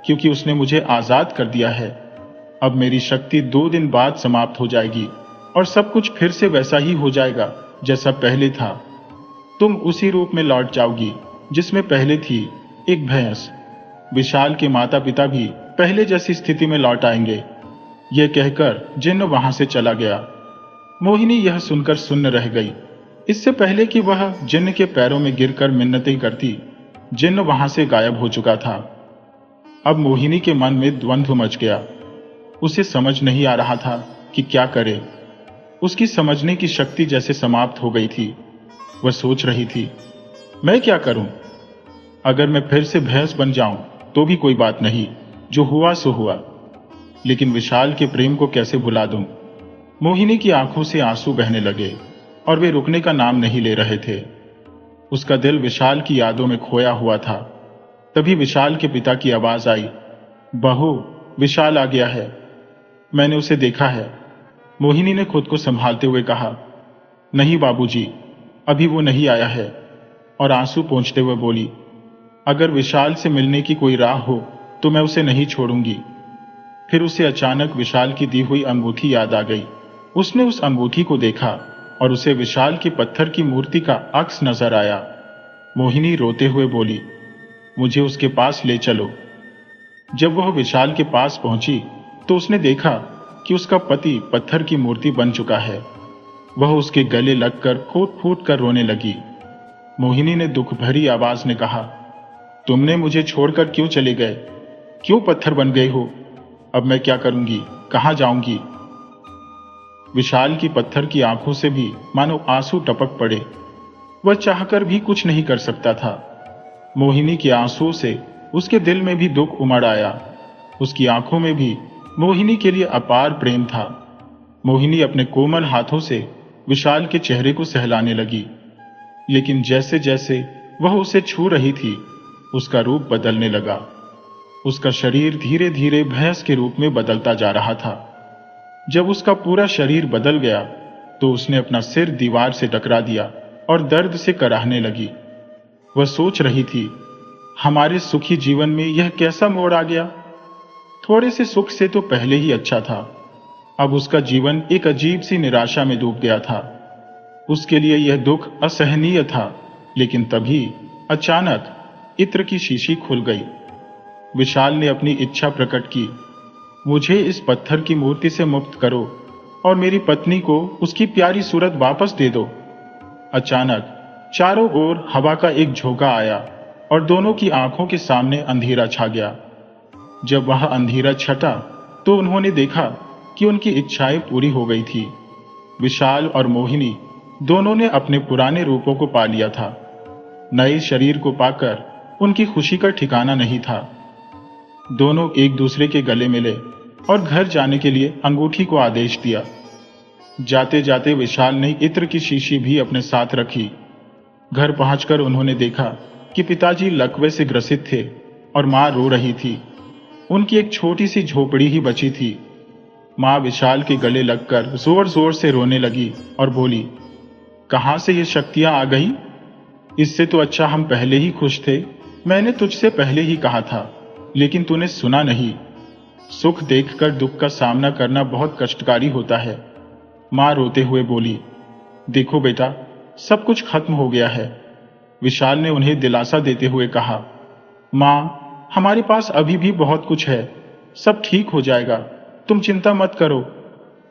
क्योंकि उसने मुझे आजाद कर दिया है। अब मेरी शक्ति 2 दिन बाद समाप्त हो जाएगी और सब कुछ फिर से वैसा ही हो जाएगा जैसा पहले था। तुम उसी रूप में लौट जाओगी जिसमें पहले थी, एक भैंस। विशाल के माता पिता भी पहले जैसी स्थिति में लौट आएंगे। यह कहकर जिन्न वहां से चला गया। मोहिनी यह सुनकर सुन्न रह गई। इससे पहले कि वह जिन्न के पैरों में गिरकर मिन्नतें करती, जिन्न वहां से गायब हो चुका था। अब मोहिनी के मन में द्वंद्व मच गया। उसे समझ नहीं आ रहा था कि क्या करे। उसकी समझने की शक्ति जैसे समाप्त हो गई थी। वह सोच रही थी, मैं क्या करूं? अगर मैं फिर से भैंस बन जाऊं तो भी कोई बात नहीं, जो हुआ सो हुआ। लेकिन विशाल के प्रेम को कैसे भुला दूं? मोहिनी की आंखों से आंसू बहने लगे और वे रुकने का नाम नहीं ले रहे थे। उसका दिल विशाल की यादों में खोया हुआ था। तभी विशाल के पिता की आवाज आई, बहू, विशाल आ गया है। मैंने उसे देखा है। मोहिनी ने खुद को संभालते हुए कहा, नहीं बाबूजी, अभी वो नहीं आया है। और आंसू पोंछते हुए बोली, अगर विशाल से मिलने की कोई राह हो तो मैं उसे नहीं छोड़ूंगी। फिर उसे अचानक विशाल की दी हुई अंगूठी याद आ गई। उसने उस अंगूठी को देखा और उसे विशाल की पत्थर की मूर्ति का अक्स नजर आया। मोहिनी रोते हुए बोली, मुझे उसके पास ले चलो। जब वह विशाल के पास पहुंची तो उसने देखा कि उसका पति पत्थर की मूर्ति बन चुका है। वह उसके गले लगकर फूट फूट कर रोने लगी। मोहिनी ने दुख भरी आवाज में कहा, तुमने मुझे छोड़कर क्यों चले गए? क्यों पत्थर बन गए हो? अब मैं क्या करूंगी? कहां जाऊंगी? विशाल की पत्थर की आंखों से भी मानो आंसू टपक पड़े। वह चाहकर भी कुछ नहीं कर सकता था। मोहिनी के आंसुओं से उसके दिल में भी दुख उमड़ आया। उसकी आंखों में भी मोहिनी के लिए अपार प्रेम था। मोहिनी अपने कोमल हाथों से विशाल के चेहरे को सहलाने लगी, लेकिन जैसे जैसे वह उसे छू रही थी, उसका रूप बदलने लगा। उसका शरीर धीरे धीरे भैंस के रूप में बदलता जा रहा था। जब उसका पूरा शरीर बदल गया तो उसने अपना सिर दीवार से टकरा दिया और दर्द से कराहने लगी। वह सोच रही थी, हमारे सुखी जीवन में यह कैसा मोड़ आ गया? थोड़े से सुख से तो पहले ही अच्छा था। अब उसका जीवन एक अजीब सी निराशा में डूब गया था। उसके लिए यह दुख असहनीय था। लेकिन तभी अचानक इत्र की शीशी खुल गई। विशाल ने अपनी इच्छा प्रकट की, मुझे इस पत्थर की मूर्ति से मुक्त करो और मेरी पत्नी को उसकी प्यारी सूरत वापस दे दो। अचानक चारों ओर हवा का एक झोंका आया और दोनों की आंखों के सामने अंधेरा छा गया। जब वह अंधेरा छटा तो उन्होंने देखा कि उनकी इच्छाएं पूरी हो गई थी। विशाल और मोहिनी दोनों ने अपने पुराने रूपों को पा लिया था। नए शरीर को पाकर उनकी खुशी का ठिकाना नहीं था। दोनों एक दूसरे के गले मिले और घर जाने के लिए अंगूठी को आदेश दिया। जाते जाते विशाल ने इत्र की शीशी भी अपने साथ रखी। घर पहुंचकर उन्होंने देखा कि पिताजी लकवे से ग्रसित थे और मां रो रही थी। उनकी एक छोटी सी झोपड़ी ही बची थी। मां विशाल के गले लगकर जोर जोर से रोने लगी और बोली, कहां से ये शक्तियां आ गई? इससे तो अच्छा हम पहले ही खुश थे। मैंने तुझसे पहले ही कहा था, लेकिन तूने सुना नहीं। सुख देखकर दुख का सामना करना बहुत कष्टकारी होता है। मां रोते हुए बोली, देखो बेटा, सब कुछ खत्म हो गया है। विशाल ने उन्हें दिलासा देते हुए कहा, मां, हमारे पास अभी भी बहुत कुछ है। सब ठीक हो जाएगा, तुम चिंता मत करो।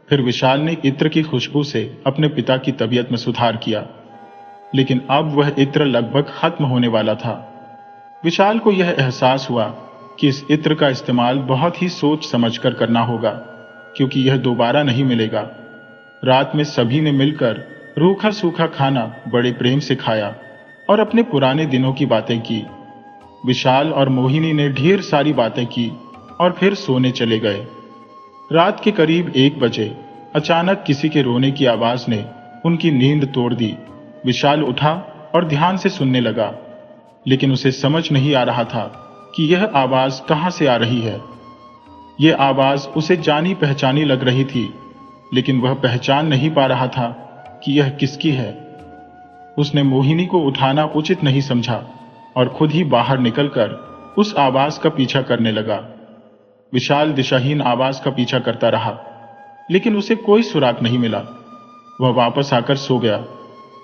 फिर विशाल ने इत्र की खुशबू से अपने पिता की तबीयत में सुधार किया, लेकिन अब वह इत्र लगभग खत्म होने वाला था। विशाल को यह एहसास हुआ कि इस इत्र का इस्तेमाल बहुत ही सोच समझकर करना होगा, क्योंकि यह दोबारा नहीं मिलेगा। रात में सभी ने मिलकर रूखा सूखा खाना बड़े प्रेम से खाया और अपने पुराने दिनों की बातें की। विशाल और मोहिनी ने ढेर सारी बातें की और फिर सोने चले गए। रात के करीब 1 बजे अचानक किसी के रोने की आवाज ने उनकी नींद तोड़ दी। विशाल उठा और ध्यान से सुनने लगा, लेकिन उसे समझ नहीं आ रहा था कि यह आवाज कहां से आ रही है। यह आवाज उसे जानी पहचानी लग रही थी, लेकिन वह पहचान नहीं पा रहा था कि यह किसकी है। उसने मोहिनी को उठाना उचित नहीं समझा और खुद ही बाहर निकलकर उस आवाज का पीछा करने लगा। विशाल दिशाहीन आवाज का पीछा करता रहा, लेकिन उसे कोई सुराग नहीं मिला। वह वापस आकर सो गया,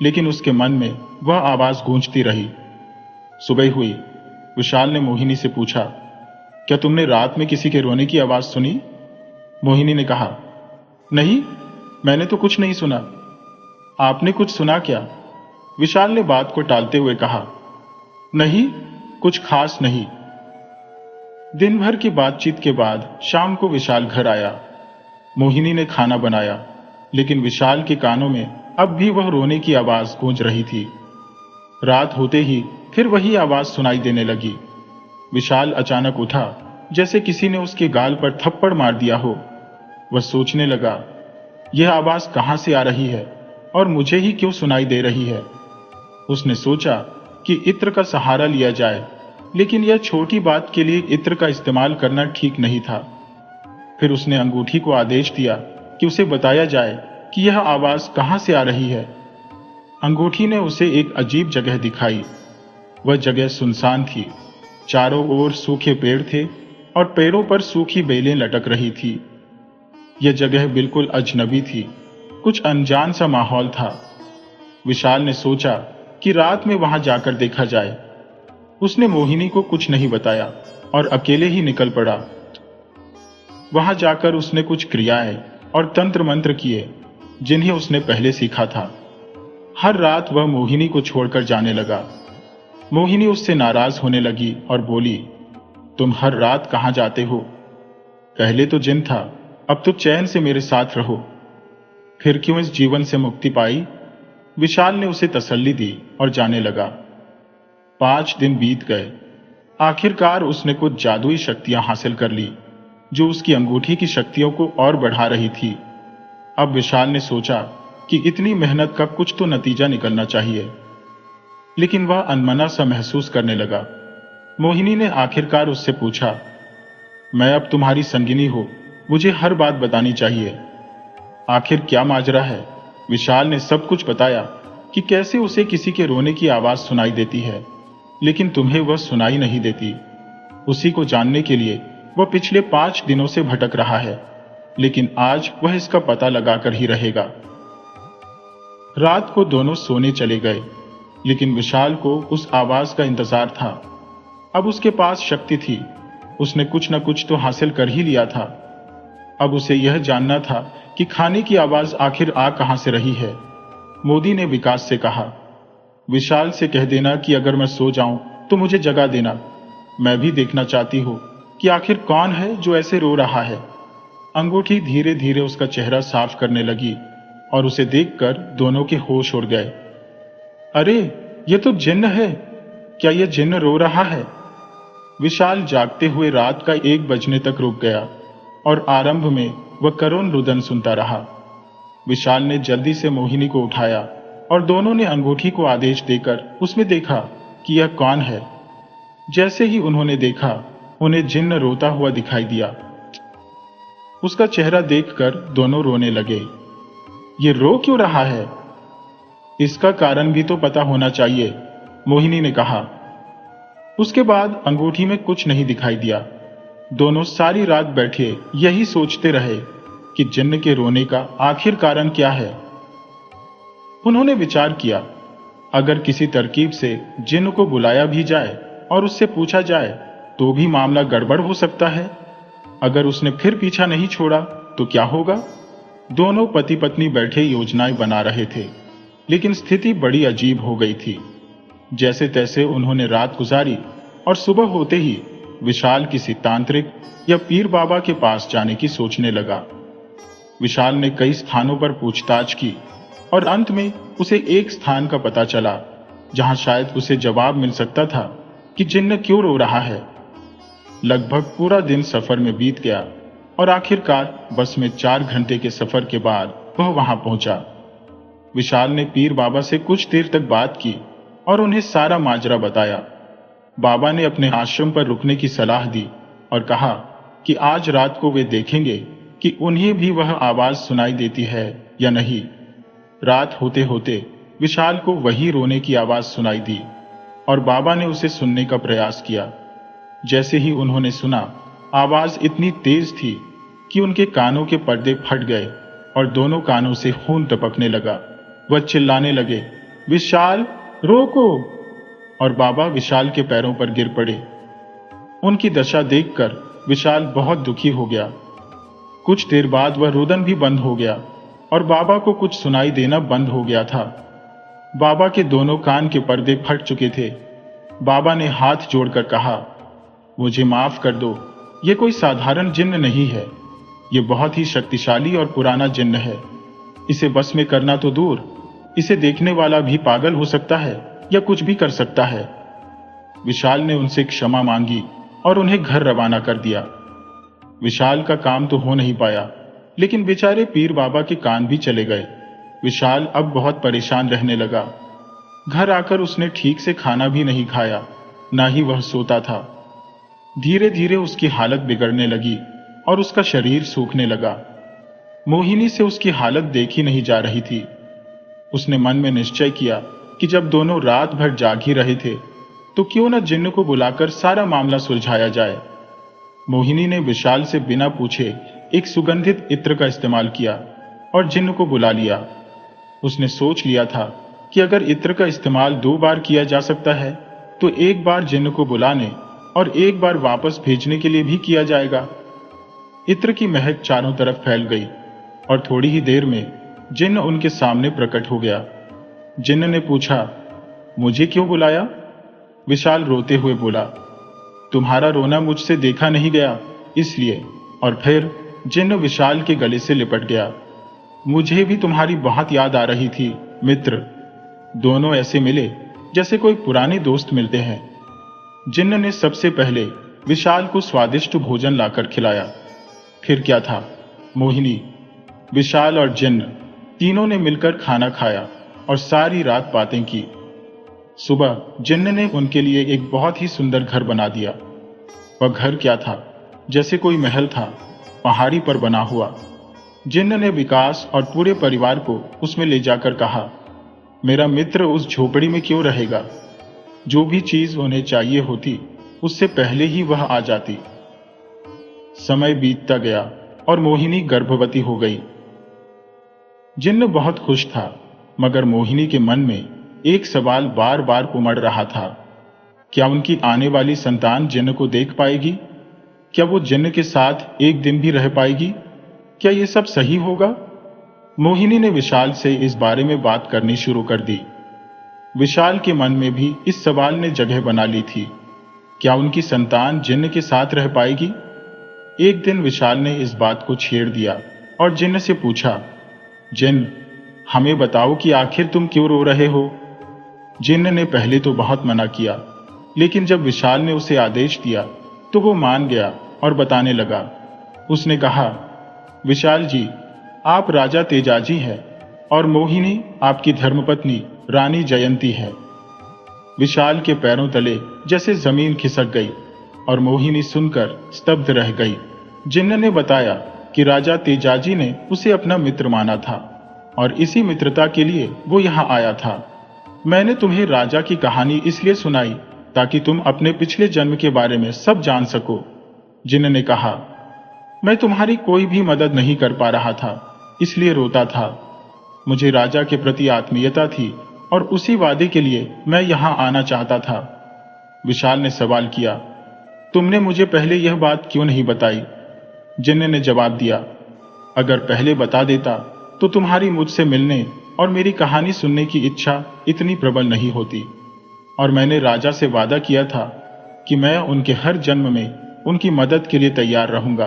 लेकिन उसके मन में वह आवाज गूंजती रही। सुबह हुई। विशाल ने मोहिनी से पूछा, क्या तुमने रात में किसी के रोने की आवाज सुनी? मोहिनी ने कहा, नहीं, मैंने तो कुछ नहीं सुना। आपने कुछ सुना क्या? विशाल ने बात को टालते हुए कहा, नहीं, कुछ खास नहीं। दिन भर की बातचीत के बाद शाम को विशाल घर आया। मोहिनी ने खाना बनाया, लेकिन विशाल के कानों में अब भी वह रोने की आवाज गूंज रही थी। रात होते ही फिर वही आवाज सुनाई देने लगी। विशाल अचानक उठा, जैसे किसी ने उसके गाल पर थप्पड़ मार दिया हो। वह सोचने लगा, यह आवाज कहां से आ रही है और मुझे ही क्यों सुनाई दे रही है। उसने सोचा कि इत्र का सहारा लिया जाए, लेकिन यह छोटी बात के लिए इत्र का इस्तेमाल करना ठीक नहीं था। फिर उसने अंगूठी को आदेश दिया कि उसे बताया जाए कि यह आवाज कहां से आ रही है। अंगूठी ने उसे एक अजीब जगह दिखाई। वह जगह सुनसान थी। चारों ओर सूखे पेड़ थे और पेड़ों पर सूखी बेलें लटक रही थी। यह जगह बिल्कुल अजनबी थी। कुछ अनजान सा माहौल था। विशाल ने सोचा कि रात में वहां जाकर देखा जाए। उसने मोहिनी को कुछ नहीं बताया और अकेले ही निकल पड़ा। वहां जाकर उसने कुछ क्रियाएं और तंत्र मंत्र किए, जिन्हें उसने पहले सीखा था। हर रात वह मोहिनी को छोड़कर जाने लगा। मोहिनी उससे नाराज होने लगी और बोली, तुम हर रात कहां जाते हो? पहले तो जिन था, अब तो चैन से मेरे साथ रहो। फिर क्यों इस जीवन से मुक्ति पाई? विशाल ने उसे तसल्ली दी और जाने लगा। 5 दिन बीत गए। आखिरकार उसने कुछ जादुई शक्तियां हासिल कर ली, जो उसकी अंगूठी की शक्तियों को और बढ़ा रही थी। अब विशाल ने सोचा कि इतनी मेहनत का कुछ तो नतीजा निकलना चाहिए, लेकिन वह अनमना सा महसूस करने लगा। मोहिनी ने आखिरकार उससे पूछा, मैं अब तुम्हारी संगिनी हो, मुझे हर बात बतानी चाहिए। आखिर क्या माजरा है? विशाल ने सब कुछ बताया कि कैसे उसे किसी के रोने की आवाज सुनाई देती है, लेकिन तुम्हें वह सुनाई नहीं देती। उसी को जानने के लिए वह पिछले 5 दिनों से भटक रहा है, लेकिन आज वह इसका पता लगाकर ही रहेगा। रात को दोनों सोने चले गए, लेकिन विशाल को उस आवाज का इंतजार था। अब उसके पास शक्ति थी। उसने कुछ न कुछ तो हासिल कर ही लिया था। अब उसे यह जानना था कि खाने की आवाज आखिर आ कहां से रही है। मोदी ने विकास से कहा, विशाल से कह देना कि अगर मैं सो जाऊं तो मुझे जगा देना। मैं भी देखना चाहती हूं कि आखिर कौन है जो ऐसे रो रहा है। अंगूठी धीरे धीरे उसका चेहरा साफ करने लगी और उसे देखकर दोनों के होश उड़ गए। अरे, ये तो जिन्न है। क्या यह जिन्न रो रहा है? विशाल जागते हुए रात का 1 बजने तक रुक गया और आरंभ में वह करुण रुदन सुनता रहा। विशाल ने जल्दी से मोहिनी को उठाया और दोनों ने अंगूठी को आदेश देकर उसमें देखा कि यह कौन है। जैसे ही उन्होंने देखा, उन्हें जिन्न रोता हुआ दिखाई दिया। उसका चेहरा देखकर दोनों रोने लगे। ये रो क्यों रहा है? इसका कारण भी तो पता होना चाहिए, मोहिनी ने कहा। उसके बाद अंगूठी में कुछ नहीं दिखाई दिया। दोनों सारी रात बैठे यही सोचते रहे कि जिन्न के रोने का आखिर कारण क्या है। उन्होंने विचार किया, अगर किसी तरकीब से जिन्न को बुलाया भी जाए और उससे पूछा जाए तो भी मामला गड़बड़ हो सकता है। अगर उसने फिर पीछा नहीं छोड़ा तो क्या होगा? दोनों पति पत्नी बैठे योजनाएं बना रहे थे, लेकिन स्थिति बड़ी अजीब हो गई थी। जैसे तैसे उन्होंने रात गुजारी और सुबह होते ही विशाल किसी तांत्रिक या पीर बाबा के पास जाने की सोचने लगा। विशाल ने कई स्थानों पर पूछताछ की और अंत में उसे एक स्थान का पता चला जहां शायद उसे जवाब मिल सकता था कि जिन्न क्यों रो रहा है। लगभग पूरा दिन सफर में बीत गया और आखिरकार बस में 4 घंटे के सफर के बाद वह वहां पहुंचा। विशाल ने पीर बाबा से कुछ देर तक बात की और उन्हें सारा माजरा बताया। बाबा ने अपने आश्रम पर रुकने की सलाह दी और कहा कि आज रात को वे देखेंगे कि उन्हें भी वह आवाज सुनाई देती है या नहीं। रात होते होते विशाल को वही रोने की आवाज सुनाई दी और बाबा ने उसे सुनने का प्रयास किया। जैसे ही उन्होंने सुना, आवाज इतनी तेज थी कि उनके कानों के पर्दे फट गए और दोनों कानों से खून टपकने लगा। वह चिल्लाने लगे, विशाल, रोको! और बाबा विशाल के पैरों पर गिर पड़े। उनकी दशा देखकर विशाल बहुत दुखी हो गया। कुछ देर बाद वह रुदन भी बंद हो गया और बाबा को कुछ सुनाई देना बंद हो गया था। बाबा के दोनों कान के पर्दे फट चुके थे। बाबा ने हाथ जोड़कर कहा, मुझे माफ कर दो, ये कोई साधारण जिन्न नहीं है। ये बहुत ही शक्तिशाली और पुराना जिन्न है। इसे बस में करना तो दूर, इसे देखने वाला भी पागल हो सकता है या कुछ भी कर सकता है। विशाल ने उनसे क्षमा मांगी और उन्हें घर रवाना कर दिया। विशाल का काम तो हो नहीं पाया, लेकिन बेचारे पीर बाबा के कान भी चले गए। विशाल अब बहुत परेशान रहने लगा। घर आकर उसने ठीक से खाना भी नहीं खाया, ना ही वह सोता था। धीरे धीरे उसकी हालत बिगड़ने लगी और उसका शरीर सूखने लगा। मोहिनी से उसकी हालत देखी नहीं जा रही थी। उसने मन में निश्चय किया कि जब दोनों रात भर जाग ही रहे थे तो क्यों न जिन्न को बुलाकर सारा मामला सुलझाया जाए। मोहिनी ने विशाल से बिना पूछे एक सुगंधित इत्र का इस्तेमाल किया और जिन्न को बुला लिया। उसने सोच लिया था कि अगर इत्र का इस्तेमाल 2 बार किया जा सकता है तो एक बार जिन्न को बुलाने और एक बार वापस भेजने के लिए भी किया जाएगा। इत्र की महक चारों तरफ फैल गई और थोड़ी ही देर में जिन्न उनके सामने प्रकट हो गया। जिन्न ने पूछा, मुझे क्यों बुलाया? विशाल रोते हुए बोला, तुम्हारा रोना मुझसे देखा नहीं गया इसलिए। और फिर जिन्न विशाल के गले से लिपट गया। मुझे भी तुम्हारी बहुत याद आ रही थी मित्र। दोनों ऐसे मिले जैसे कोई पुराने दोस्त मिलते हैं। जिन्न ने सबसे पहले विशाल को स्वादिष्ट भोजन लाकर खिलाया। फिर क्या था, मोहिनी, विशाल और जिन्न तीनों ने मिलकर खाना खाया और सारी रात बातें की। सुबह जिन्न ने उनके लिए एक बहुत ही सुंदर घर बना दिया। वह घर क्या था, जैसे कोई महल था, पहाड़ी पर बना हुआ। जिन्न ने विकास और पूरे परिवार को उसमें ले जाकर कहा, मेरा मित्र उस झोपड़ी में क्यों रहेगा? जो भी चीज उन्हें चाहिए होती उससे पहले ही वह आ जाती। समय बीतता गया और मोहिनी गर्भवती हो गई। जिन्न बहुत खुश था, मगर मोहिनी के मन में एक सवाल बार बार उमड़ रहा था। क्या उनकी आने वाली संतान जिन्न को देख पाएगी? क्या वो जिन्न के साथ एक दिन भी रह पाएगी? क्या ये सब सही होगा? मोहिनी ने विशाल से इस बारे में बात करनी शुरू कर दी। विशाल के मन में भी इस सवाल ने जगह बना ली थी। क्या उनकी संतान जिन्न के साथ रह पाएगी? एक दिन विशाल ने इस बात को छेड़ दिया और जिन्न से पूछा, जिन्न, हमें बताओ कि आखिर तुम क्यों रो रहे हो? जिन्न ने पहले तो बहुत मना किया, लेकिन जब विशाल ने उसे आदेश दिया तो वो मान गया और बताने लगा। उसने कहा, विशाल जी, आप राजा तेजाजी हैं और मोहिनी आपकी धर्मपत्नी रानी जयंती है। विशाल के पैरों तले जैसे जमीन खिसक गई और मोहिनी सुनकर स्तब्ध रह गई। जिन्न ने बताया कि राजा तेजाजी ने उसे अपना मित्र माना था और इसी मित्रता के लिए वो यहाँ आया था। मैंने तुम्हें राजा की कहानी इसलिए सुनाई ताकि तुम अपने पिछले जन्म के बारे में सब जान सको। जिन्न ने कहा, मैं तुम्हारी कोई भी मदद नहीं कर पा रहा था, इसलिए रोता था। मुझे राजा के प्रति आत्मीयता थी और उसी वादे के लिए मैं यहां आना चाहता था। विशाल ने सवाल किया, तुमने मुझे पहले यह बात क्यों नहीं बताई? जिन्न ने जवाब दिया, अगर पहले बता देता तो तुम्हारी मुझसे मिलने और मेरी कहानी सुनने की इच्छा इतनी प्रबल नहीं होती। और मैंने राजा से वादा किया था कि मैं उनके हर जन्म में उनकी मदद के लिए तैयार रहूंगा।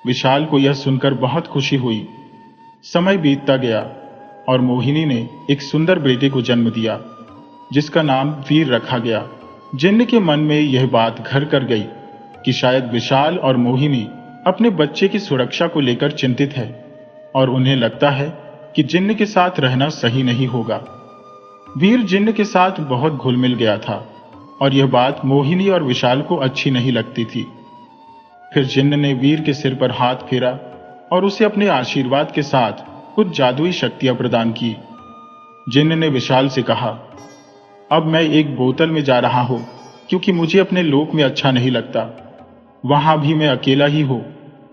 विशाल को यह सुनकर बहुत खुशी हुई। समय बीतता गया और मोहिनी ने एक सुंदर बेटे को जन्म दिया, जिसका नाम वीर रखा गया। जिन्न के मन में यह बात घर कर गई कि शायद विशाल और मोहिनी अपने बच्चे की सुरक्षा को लेकर चिंतित है और उन्हें लगता है कि जिन्न के साथ रहना सही नहीं होगा। वीर जिन्न के साथ बहुत घुल मिल गया था और यह बात मोहिनी और विशाल को अच्छी नहीं लगती थी। फिर जिन्न ने वीर के सिर पर हाथ फेरा और उसे अपने आशीर्वाद के साथ कुछ जादुई शक्तियां प्रदान की। जिन्न ने विशाल से कहा, अब मैं एक बोतल में जा रहा हूं क्योंकि मुझे अपने लोक में अच्छा नहीं लगता। वहां भी मैं अकेला ही हूं,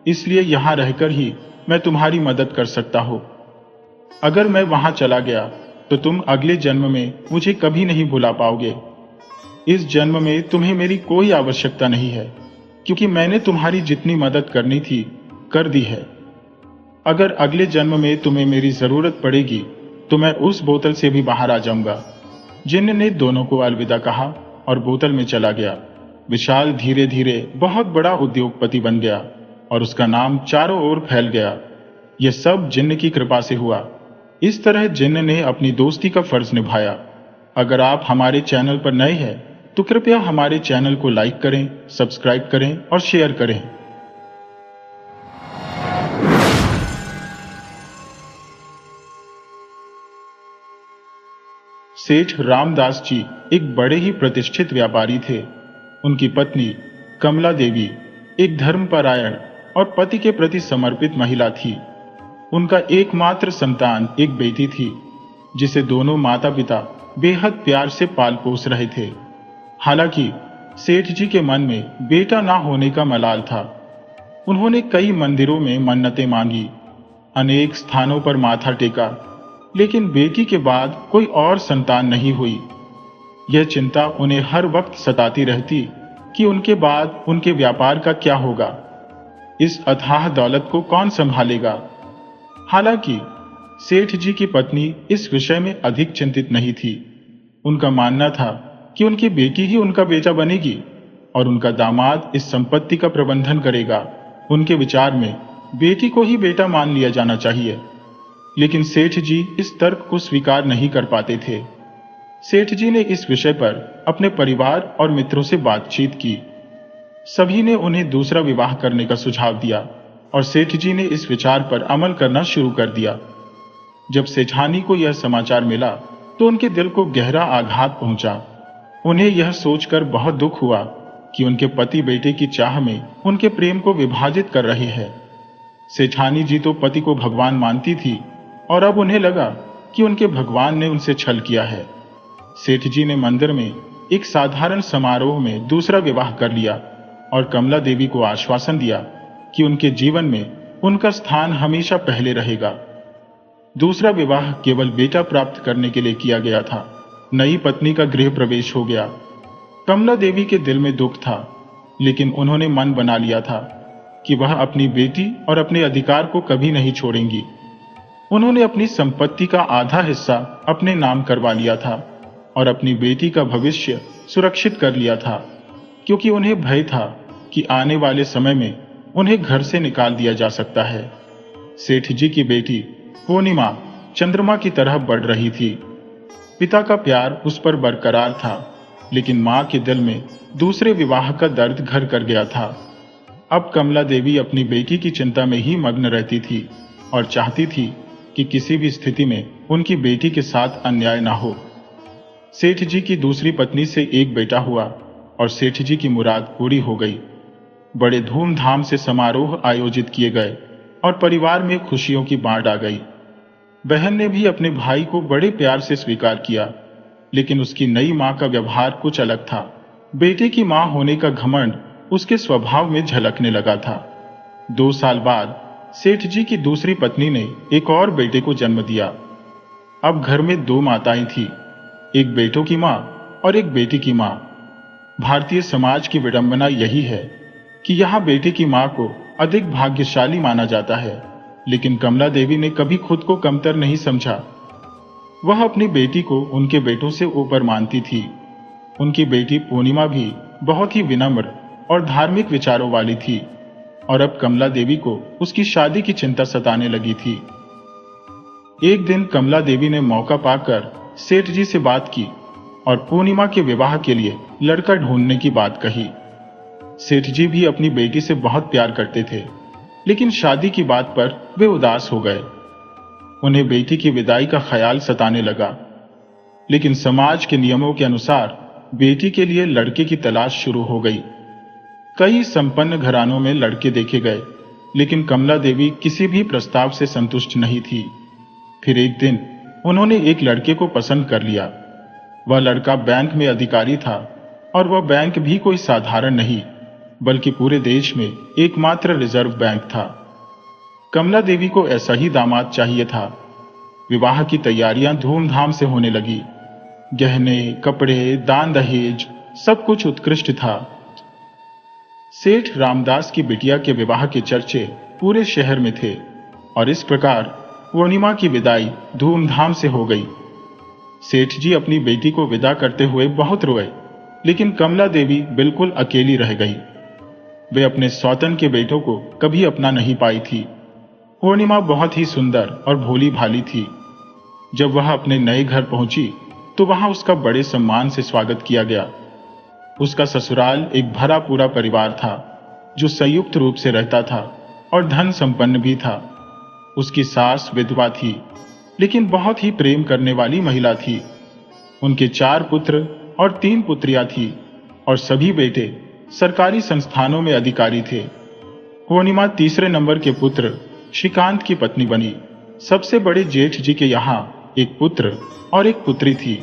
इसलिए यहां रहकर ही मैं तुम्हारी मदद कर सकता हूं। अगर मैं वहां चला गया तो तुम अगले जन्म में मुझे कभी नहीं भुला पाओगे। इस जन्म में तुम्हें मेरी कोई आवश्यकता नहीं है, क्योंकि मैंने तुम्हारी जितनी मदद करनी थी कर दी है। अगर अगले जन्म में तुम्हें मेरी जरूरत पड़ेगी तो मैं उस बोतल से भी बाहर आ जाऊंगा। जिन्न ने दोनों को अलविदा कहा और बोतल में चला गया। विशाल धीरे धीरे बहुत बड़ा उद्योगपति बन गया और उसका नाम चारों ओर फैल गया। यह सब जिन्न की कृपा से हुआ। इस तरह जिन्न ने अपनी दोस्ती का फर्ज निभाया। अगर आप हमारे चैनल पर नए हैं तो कृपया हमारे चैनल को लाइक करें, सब्सक्राइब करें और शेयर करें। सेठ रामदास जी एक बड़े ही प्रतिष्ठित व्यापारी थे। उनकी पत्नी कमला देवी एक धर्मपरायण और पति के प्रति समर्पित महिला थी। उनका एकमात्र संतान एक बेटी थी, जिसे दोनों माता पिता बेहद प्यार से पाल पोस रहे थे। हालांकि सेठ जी के मन में बेटा ना होने का मलाल था। उन्होंने कई मंदिरों में मन्नतें मांगी, अनेक स्थानों पर माथा टेका, लेकिन बेटी के बाद कोई और संतान नहीं हुई। यह चिंता उन्हें हर वक्त सताती रहती कि उनके बाद उनके व्यापार का क्या होगा, इस अथाह दौलत को कौन संभालेगा। हालांकि सेठ जी की पत्नी इस विषय में अधिक चिंतित नहीं थी। उनका मानना था कि उनकी बेटी ही उनका बेटा बनेगी और उनका दामाद इस संपत्ति का प्रबंधन करेगा। उनके विचार में बेटी को ही बेटा मान लिया जाना चाहिए, लेकिन सेठ जी इस तर्क को स्वीकार नहीं कर पाते थे। सेठ जी ने इस विषय पर अपने परिवार और मित्रों से बातचीत की। सभी ने उन्हें दूसरा विवाह करने का सुझाव दिया और सेठ जी ने इस विचार पर अमल करना शुरू कर दिया। जब सेठानी को यह समाचार मिला तो उनके दिल को गहरा आघात पहुंचा। उन्हें यह सोचकर बहुत दुख हुआ कि उनके पति बेटे की चाह में उनके प्रेम को विभाजित कर रहे हैं। सेठानी जी तो पति को भगवान मानती थी और अब उन्हें लगा कि उनके भगवान ने उनसे छल किया है। सेठ जी ने मंदिर में एक साधारण समारोह में दूसरा विवाह कर लिया और कमला देवी को आश्वासन दिया कि उनके जीवन में उनका स्थान हमेशा पहले रहेगा। दूसरा विवाह केवल बेटा प्राप्त करने के लिए किया गया था। नई पत्नी का गृह प्रवेश हो गया। कमला देवी के दिल में दुख था, लेकिन उन्होंने मन बना लिया था कि वह अपनी बेटी और अपने अधिकार को कभी नहीं छोड़ेंगी। उन्होंने अपनी संपत्ति का आधा हिस्सा अपने नाम करवा लिया था और अपनी बेटी का भविष्य सुरक्षित कर लिया था, क्योंकि उन्हें भय था कि आने वाले समय में उन्हें घर से निकाल दिया जा सकता है। सेठ जी की बेटी पूर्णिमा चंद्रमा की तरह बढ़ रही थी। पिता का प्यार उस पर बरकरार था, लेकिन मां के दिल में दूसरे विवाह का दर्द घर कर गया था। अब कमला देवी अपनी बेटी की चिंता में ही मग्न रहती थी और चाहती थी कि किसी भी स्थिति में उनकी बेटी के साथ अन्याय ना हो। सेठ जी की दूसरी पत्नी से एक बेटा हुआ और सेठ जी की मुराद पूरी हो गई। बड़े धूमधाम से समारोह आयोजित किए गए और परिवार में खुशियों की बाढ़ आ गई। बहन ने भी अपने भाई को बड़े प्यार से स्वीकार किया, लेकिन उसकी नई मां का व्यवहार कुछ अलग था। बेटे की मां होने का घमंड उसके स्वभाव में झलकने लगा था। 2 साल बाद सेठ जी की दूसरी पत्नी ने एक और बेटे को जन्म दिया। अब घर में 2 माताएं थी, एक बेटों की मां और एक बेटी की मां। भारतीय समाज की विडंबना यही है कि यहाँ बेटे की मां को अधिक भाग्यशाली माना जाता है, लेकिन कमला देवी ने कभी खुद को कमतर नहीं समझा। वह अपनी बेटी को उनके बेटों से ऊपर मानती थी। उनकी बेटी पूर्णिमा भी बहुत ही विनम्र और धार्मिक विचारों वाली थी और अब कमला देवी को उसकी शादी की चिंता सताने लगी थी। एक दिन कमला देवी ने मौका पाकर सेठ जी से बात की और पूर्णिमा के विवाह के लिए लड़का ढूंढने की बात कही। सेठ जी भी अपनी बेटी से बहुत प्यार करते थे, लेकिन शादी की बात पर वे उदास हो गए। उन्हें बेटी की विदाई का ख्याल सताने लगा, लेकिन समाज के नियमों के अनुसार बेटी के लिए लड़के की तलाश शुरू हो गई। कई संपन्न घरानों में लड़के देखे गए, लेकिन कमला देवी किसी भी प्रस्ताव से संतुष्ट नहीं थी। फिर एक दिन उन्होंने एक लड़के को पसंद कर लिया। वह लड़का बैंक में अधिकारी था और वह बैंक भी कोई साधारण नहीं। बल्कि पूरे देश में एकमात्र रिजर्व बैंक था। कमला देवी को ऐसा ही दामाद चाहिए था। विवाह की तैयारियां धूमधाम से होने लगी। गहने, कपड़े, दान दहेज सब कुछ उत्कृष्ट था। सेठ रामदास की बिटिया के विवाह के चर्चे पूरे शहर में थे और इस प्रकार पूर्णिमा की विदाई धूमधाम से हो गई। सेठ जी अपनी बेटी को विदा करते हुए बहुत रोए, लेकिन कमला देवी बिल्कुल अकेली रह गई। वे अपने सौतन के बेटों को कभी अपना नहीं पाई थी। पूर्णिमा बहुत ही सुंदर और भोली भाली थी। जब वह अपने नए घर पहुंची तो वहां उसका बड़े सम्मान से स्वागत किया गया। उसका ससुराल एक भरा पूरा परिवार था जो संयुक्त रूप से रहता था और धन संपन्न भी था। उसकी सास विधवा थी, लेकिन बहुत ही प्रेम करने वाली महिला थी। उनके 4 पुत्र और 3 पुत्रियां थी और सभी बेटे सरकारी संस्थानों में अधिकारी थे। पूर्णिमा तीसरे नंबर के पुत्र श्रीकांत की पत्नी बनी। सबसे बड़े जेठ जी के यहाँ एक पुत्र और एक पुत्री थी।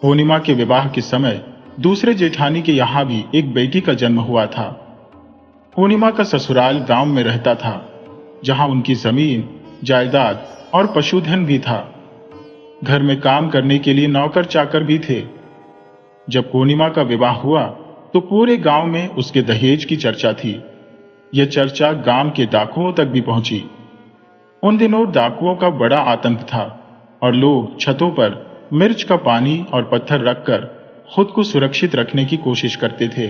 पूर्णिमा के विवाह के समय दूसरे जेठानी के यहाँ भी एक बेटी का जन्म हुआ था। पूर्णिमा का ससुराल गांव में रहता था, जहां उनकी जमीन, जायदाद और पशुधन भी था। घर में काम करने के लिए नौकर चाकर भी थे। जब पूर्णिमा का विवाह हुआ तो पूरे गांव में उसके दहेज की चर्चा थी। यह चर्चा गांव के डाकुओं तक भी पहुंची। उन दिनों डाकुओं का बड़ा आतंक था और लोग छतों पर मिर्च का पानी और पत्थर रखकर खुद को सुरक्षित रखने की कोशिश करते थे।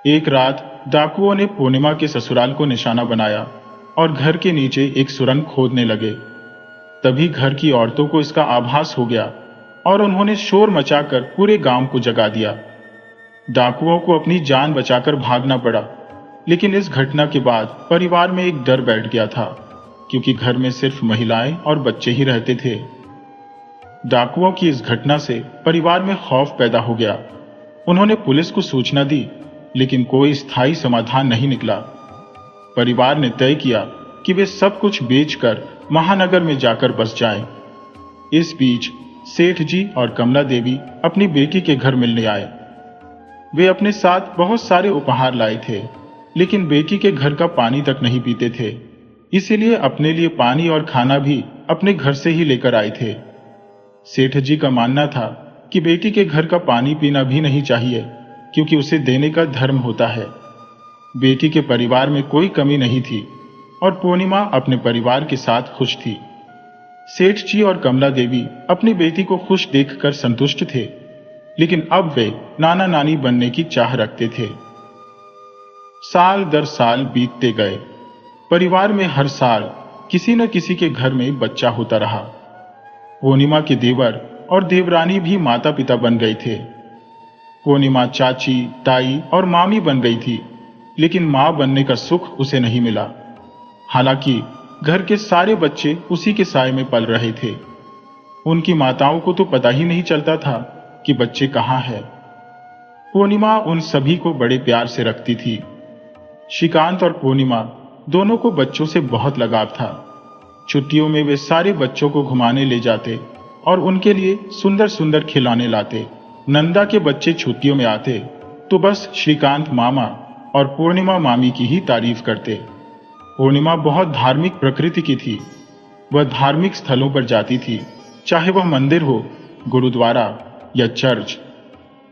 एक रात डाकुओं ने पूर्णिमा के ससुराल को निशाना बनाया और घर के नीचे एक सुरंग खोदने लगे। तभी घर की औरतों को इसका आभास हो गया और उन्होंने शोर मचाकर पूरे गांव को जगा दिया। डाकुओं को अपनी जान बचाकर भागना पड़ा, लेकिन इस घटना के बाद परिवार में एक डर बैठ गया था, क्योंकि घर में सिर्फ महिलाएं और बच्चे ही रहते थे। डाकुओं की इस घटना से परिवार में खौफ पैदा हो गया। उन्होंने पुलिस को सूचना दी, लेकिन कोई स्थायी समाधान नहीं निकला। परिवार ने तय किया कि वे सब कुछ बेचकर महानगर में जाकर बस जाएं। इस बीच सेठ जी और कमला देवी अपनी बेटी के घर मिलने आए। वे अपने साथ बहुत सारे उपहार लाए थे, लेकिन बेटी के घर का पानी तक नहीं पीते थे, इसीलिए अपने लिए पानी और खाना भी अपने घर से ही लेकर आए थे। सेठ जी का मानना था कि बेटी के घर का पानी पीना भी नहीं चाहिए, क्योंकि उसे देने का धर्म होता है। बेटी के परिवार में कोई कमी नहीं थी और पूर्णिमा अपने परिवार के साथ खुश थी। सेठ जी और कमला देवी अपनी बेटी को खुश देखकर संतुष्ट थे, लेकिन अब वे नाना नानी बनने की चाह रखते थे। साल दर साल बीतते गए। परिवार में हर साल किसी न किसी के घर में बच्चा होता रहा। पूर्णिमा के देवर और देवरानी भी माता पिता बन गए थे। पूर्णिमा चाची, ताई और मामी बन गई थी, लेकिन मां बनने का सुख उसे नहीं मिला। हालांकि घर के सारे बच्चे उसी के साए में पल रहे थे। उनकी माताओं को तो पता ही नहीं चलता था कि बच्चे कहाँ हैं। पूर्णिमा उन सभी को बड़े प्यार से रखती थी। श्रीकांत और पूर्णिमा दोनों को बच्चों से बहुत लगाव था। छुट्टियों में वे सारे बच्चों को घुमाने ले जाते और उनके लिए सुंदर सुंदर खिलौने लाते। नंदा के बच्चे छुट्टियों में आते तो बस श्रीकांत मामा और पूर्णिमा मामी की ही तारीफ करते। पूर्णिमा बहुत धार्मिक प्रकृति की थी। वह धार्मिक स्थलों पर जाती थी, चाहे वह मंदिर हो, गुरुद्वारा या चर्च।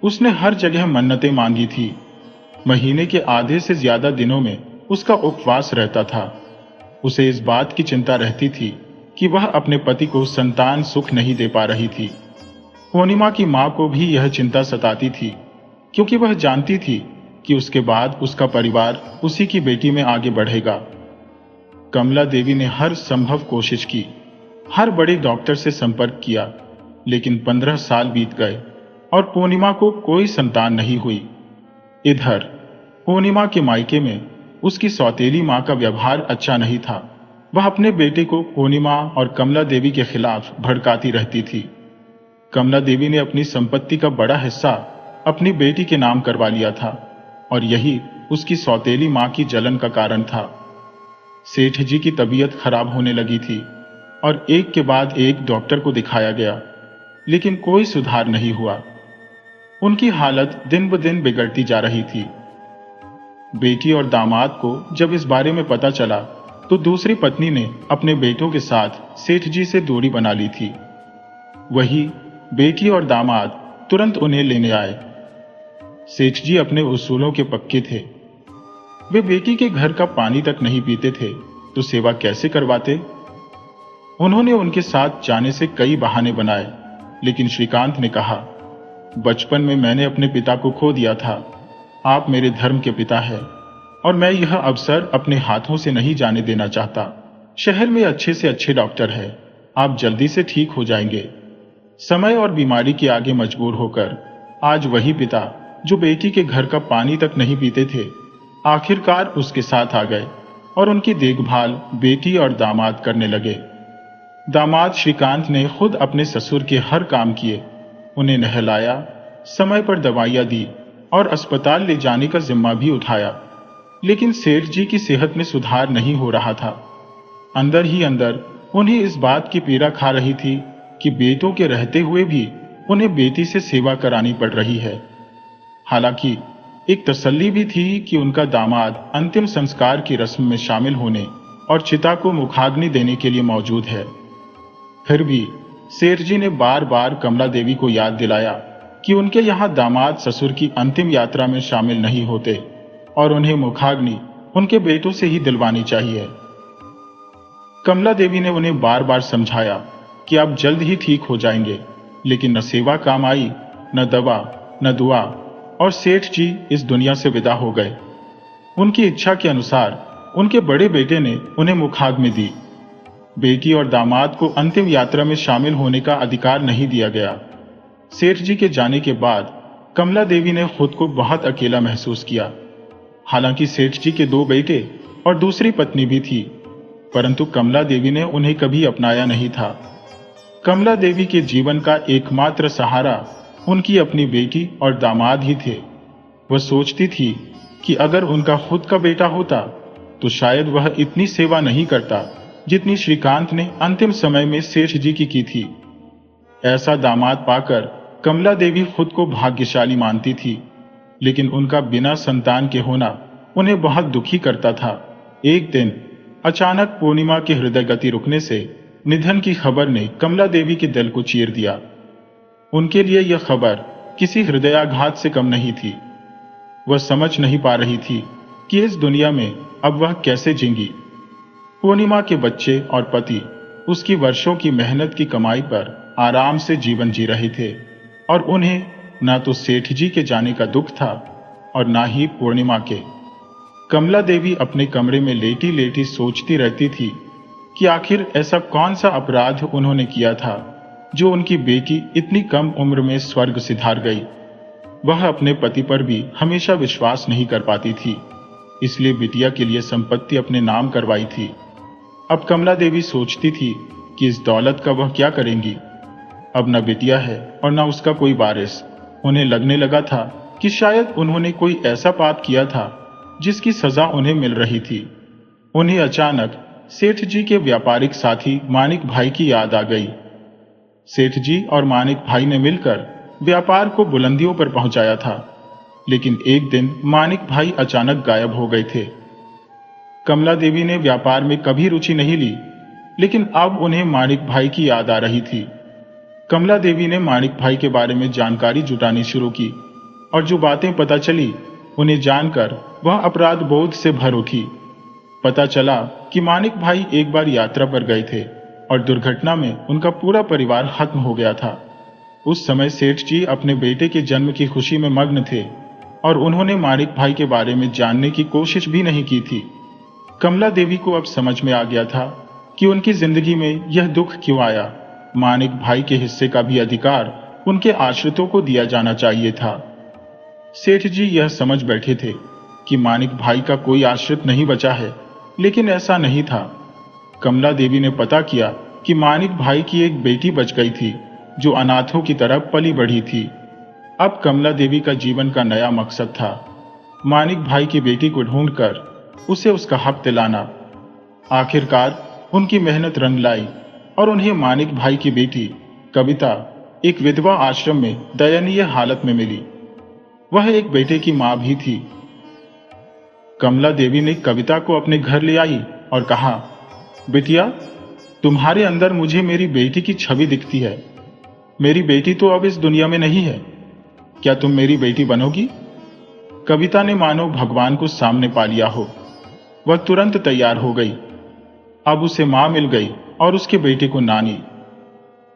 उसने हर जगह मन्नतें मांगी थी। महीने के आधे से ज्यादा दिनों में उसका उपवास रहता था। उसे इस बात की चिंता रहती थी कि वह अपने पति को संतान सुख नहीं दे पा रही थी। पूर्णिमा की मां को भी यह चिंता सताती थी, क्योंकि वह जानती थी कि उसके बाद उसका परिवार उसी की बेटी में आगे बढ़ेगा। कमला देवी ने हर संभव कोशिश की, हर बड़े डॉक्टर से संपर्क किया, लेकिन 15 साल बीत गए और पूर्णिमा को कोई संतान नहीं हुई। इधर पूर्णिमा के मायके में उसकी सौतेली मां का व्यवहार अच्छा नहीं था। वह अपने बेटे को पूर्णिमा और कमला देवी के खिलाफ भड़काती रहती थी। कमला देवी ने अपनी संपत्ति का बड़ा हिस्सा अपनी बेटी के नाम करवा लिया था और यही उसकी सौतेली मां की जलन का कारण था। सेठ जी की तबीयत खराब होने लगी थी और एक के बाद एक डॉक्टर को दिखाया गया, लेकिन कोई सुधार नहीं हुआ। उनकी हालत दिन ब दिन बिगड़ती जा रही थी। बेटी और दामाद को जब इस बारे में पता चला तो दूसरी पत्नी ने अपने बेटों के साथ सेठ जी से दूरी बना ली थी। वही बेटी और दामाद तुरंत उन्हें लेने आए। सेठ जी अपने उसूलों के पक्के थे। वे बेटी के घर का पानी तक नहीं पीते थे तो सेवा कैसे करवाते। उन्होंने उनके साथ जाने से कई बहाने बनाए, लेकिन श्रीकांत ने कहा, बचपन में मैंने अपने पिता को खो दिया था। आप मेरे धर्म के पिता हैं और मैं यह अवसर अपने हाथों से नहीं जाने देना चाहता। शहर में अच्छे से अच्छे डॉक्टर हैं, आप जल्दी से ठीक हो जाएंगे। समय और बीमारी के आगे मजबूर होकर आज वही पिता जो बेटी के घर का पानी तक नहीं पीते थे, आखिरकार उसके साथ आ गए और उनकी देखभाल बेटी और दामाद करने लगे। दामाद श्रीकांत ने खुद अपने ससुर के हर काम किए, उन्हें नहलाया, समय पर दवाइयां दी और अस्पताल ले जाने का जिम्मा भी उठाया। लेकिन सेठ जी की सेहत में सुधार नहीं हो रहा था। अंदर ही अंदर उन्हें इस बात की पीड़ा खा रही थी कि बेटों के रहते हुए भी उन्हें बेटी से सेवा करानी पड़ रही है। हालांकि एक तसल्ली भी थी कि उनका दामाद अंतिम संस्कार की रस्म में शामिल होने और चिता को मुखाग्नि देने के लिए मौजूद है। फिर भी सेठ जी ने बार बार कमला देवी को याद दिलाया कि उनके यहाँ दामाद ससुर की अंतिम यात्रा में शामिल नहीं होते और उन्हें मुखाग्नि उनके बेटों से ही दिलवानी चाहिए। कमला देवी ने उन्हें बार बार समझाया कि आप जल्द ही ठीक हो जाएंगे, लेकिन न सेवा काम आई, न दवा, न दुआ, और सेठ जी इस दुनिया से विदा हो गए। उनकी इच्छा के अनुसार उनके बड़े बेटे ने उन्हें मुखाग्नि दी। बेटी और दामाद को अंतिम यात्रा में शामिल होने का अधिकार नहीं दिया गया। सेठ जी के जाने के बाद कमला देवी ने खुद को बहुत अकेला महसूस किया। हालांकि सेठ जी के 2 बेटे और दूसरी पत्नी भी थी, परंतु कमला देवी ने उन्हें कभी अपनाया नहीं था। कमला देवी के जीवन का एकमात्र सहारा उनकी अपनी बेटी और दामाद ही थे। वह सोचती थी कि अगर उनका खुद का बेटा होता तो शायद वह इतनी सेवा नहीं करता जितनी श्रीकांत ने अंतिम समय में सेठ जी की थी। ऐसा दामाद पाकर कमला देवी खुद को भाग्यशाली मानती थी, लेकिन उनका बिना संतान के होना उन्हें बहुत दुखी करता था। एक दिन अचानक पूर्णिमा के हृदय गति रुकने से निधन की खबर ने कमला देवी के दिल को चीर दिया। उनके लिए यह खबर किसी हृदयाघात से कम नहीं थी। वह समझ नहीं पा रही थी कि इस दुनिया में अब वह कैसे जींगी। पूर्णिमा के बच्चे और पति उसकी वर्षों की मेहनत की कमाई पर आराम से जीवन जी रहे थे और उन्हें ना तो सेठ जी के जाने का दुख था और ना ही पूर्णिमा के। कमला देवी अपने कमरे में लेटी लेटी सोचती रहती थी कि आखिर ऐसा कौन सा अपराध उन्होंने किया था जो उनकी बेटी इतनी कम उम्र में स्वर्ग सिधार गई। वह अपने पति पर भी हमेशा विश्वास नहीं कर पाती थी, इसलिए बिटिया के लिए संपत्ति अपने नाम करवाई थी। अब कमला देवी सोचती थी कि इस दौलत का वह क्या करेंगी। अब न बिटिया है और न उसका कोई वारिस। उन्हें लगने लगा था कि शायद उन्होंने कोई ऐसा पाप किया था जिसकी सजा उन्हें मिल रही थी। उन्हें अचानक सेठ जी के व्यापारिक साथी मानिक भाई की याद आ गई। सेठ जी और मानिक भाई ने मिलकर व्यापार को बुलंदियों पर पहुंचाया था, लेकिन एक दिन मानिक भाई अचानक गायब हो गए थे। कमला देवी ने व्यापार में कभी रुचि नहीं ली, लेकिन अब उन्हें मानिक भाई की याद आ रही थी। कमला देवी ने मानिक भाई के बारे में जानकारी जुटानी शुरू की और जो बातें पता चली उन्हें जानकर वह अपराध बोध से भर उठी। पता चला कि मानिक भाई एक बार यात्रा पर गए थे और दुर्घटना में उनका पूरा परिवार खत्म हो गया था। उस समय सेठ जी अपने बेटे के जन्म की खुशी में मग्न थे और उन्होंने मानिक भाई के बारे में जानने की कोशिश भी नहीं की थी। कमला देवी को अब समझ में आ गया था कि उनकी जिंदगी में यह दुख क्यों आया। मानिक भाई के हिस्से का भी अधिकार उनके आश्रितों को दिया जाना चाहिए था। सेठ जी यह समझ बैठे थे कि मानिक भाई का कोई आश्रित नहीं बचा है, लेकिन ऐसा नहीं था। कमला देवी ने पता किया कि मानिक भाई की एक बेटी बच गई थी जो अनाथों की तरह पली बढ़ी थी। अब कमला देवी का जीवन का नया मकसद था मानिक भाई की बेटी को ढूंढकर उसे उसका हक दिलाना। आखिरकार उनकी मेहनत रंग लाई और उन्हें मानिक भाई की बेटी कविता एक विधवा आश्रम में दयनीय हालत में मिली। वह एक बेटे की मां भी थी। कमला देवी ने कविता को अपने घर ले आई और कहा, बिटिया, तुम्हारे अंदर मुझे मेरी बेटी की छवि दिखती है। मेरी बेटी तो अब इस दुनिया में नहीं है, क्या तुम मेरी बेटी बनोगी? कविता ने मानो भगवान को सामने पा लिया हो। वह तुरंत तैयार हो गई। अब उसे मां मिल गई और उसके बेटे को नानी।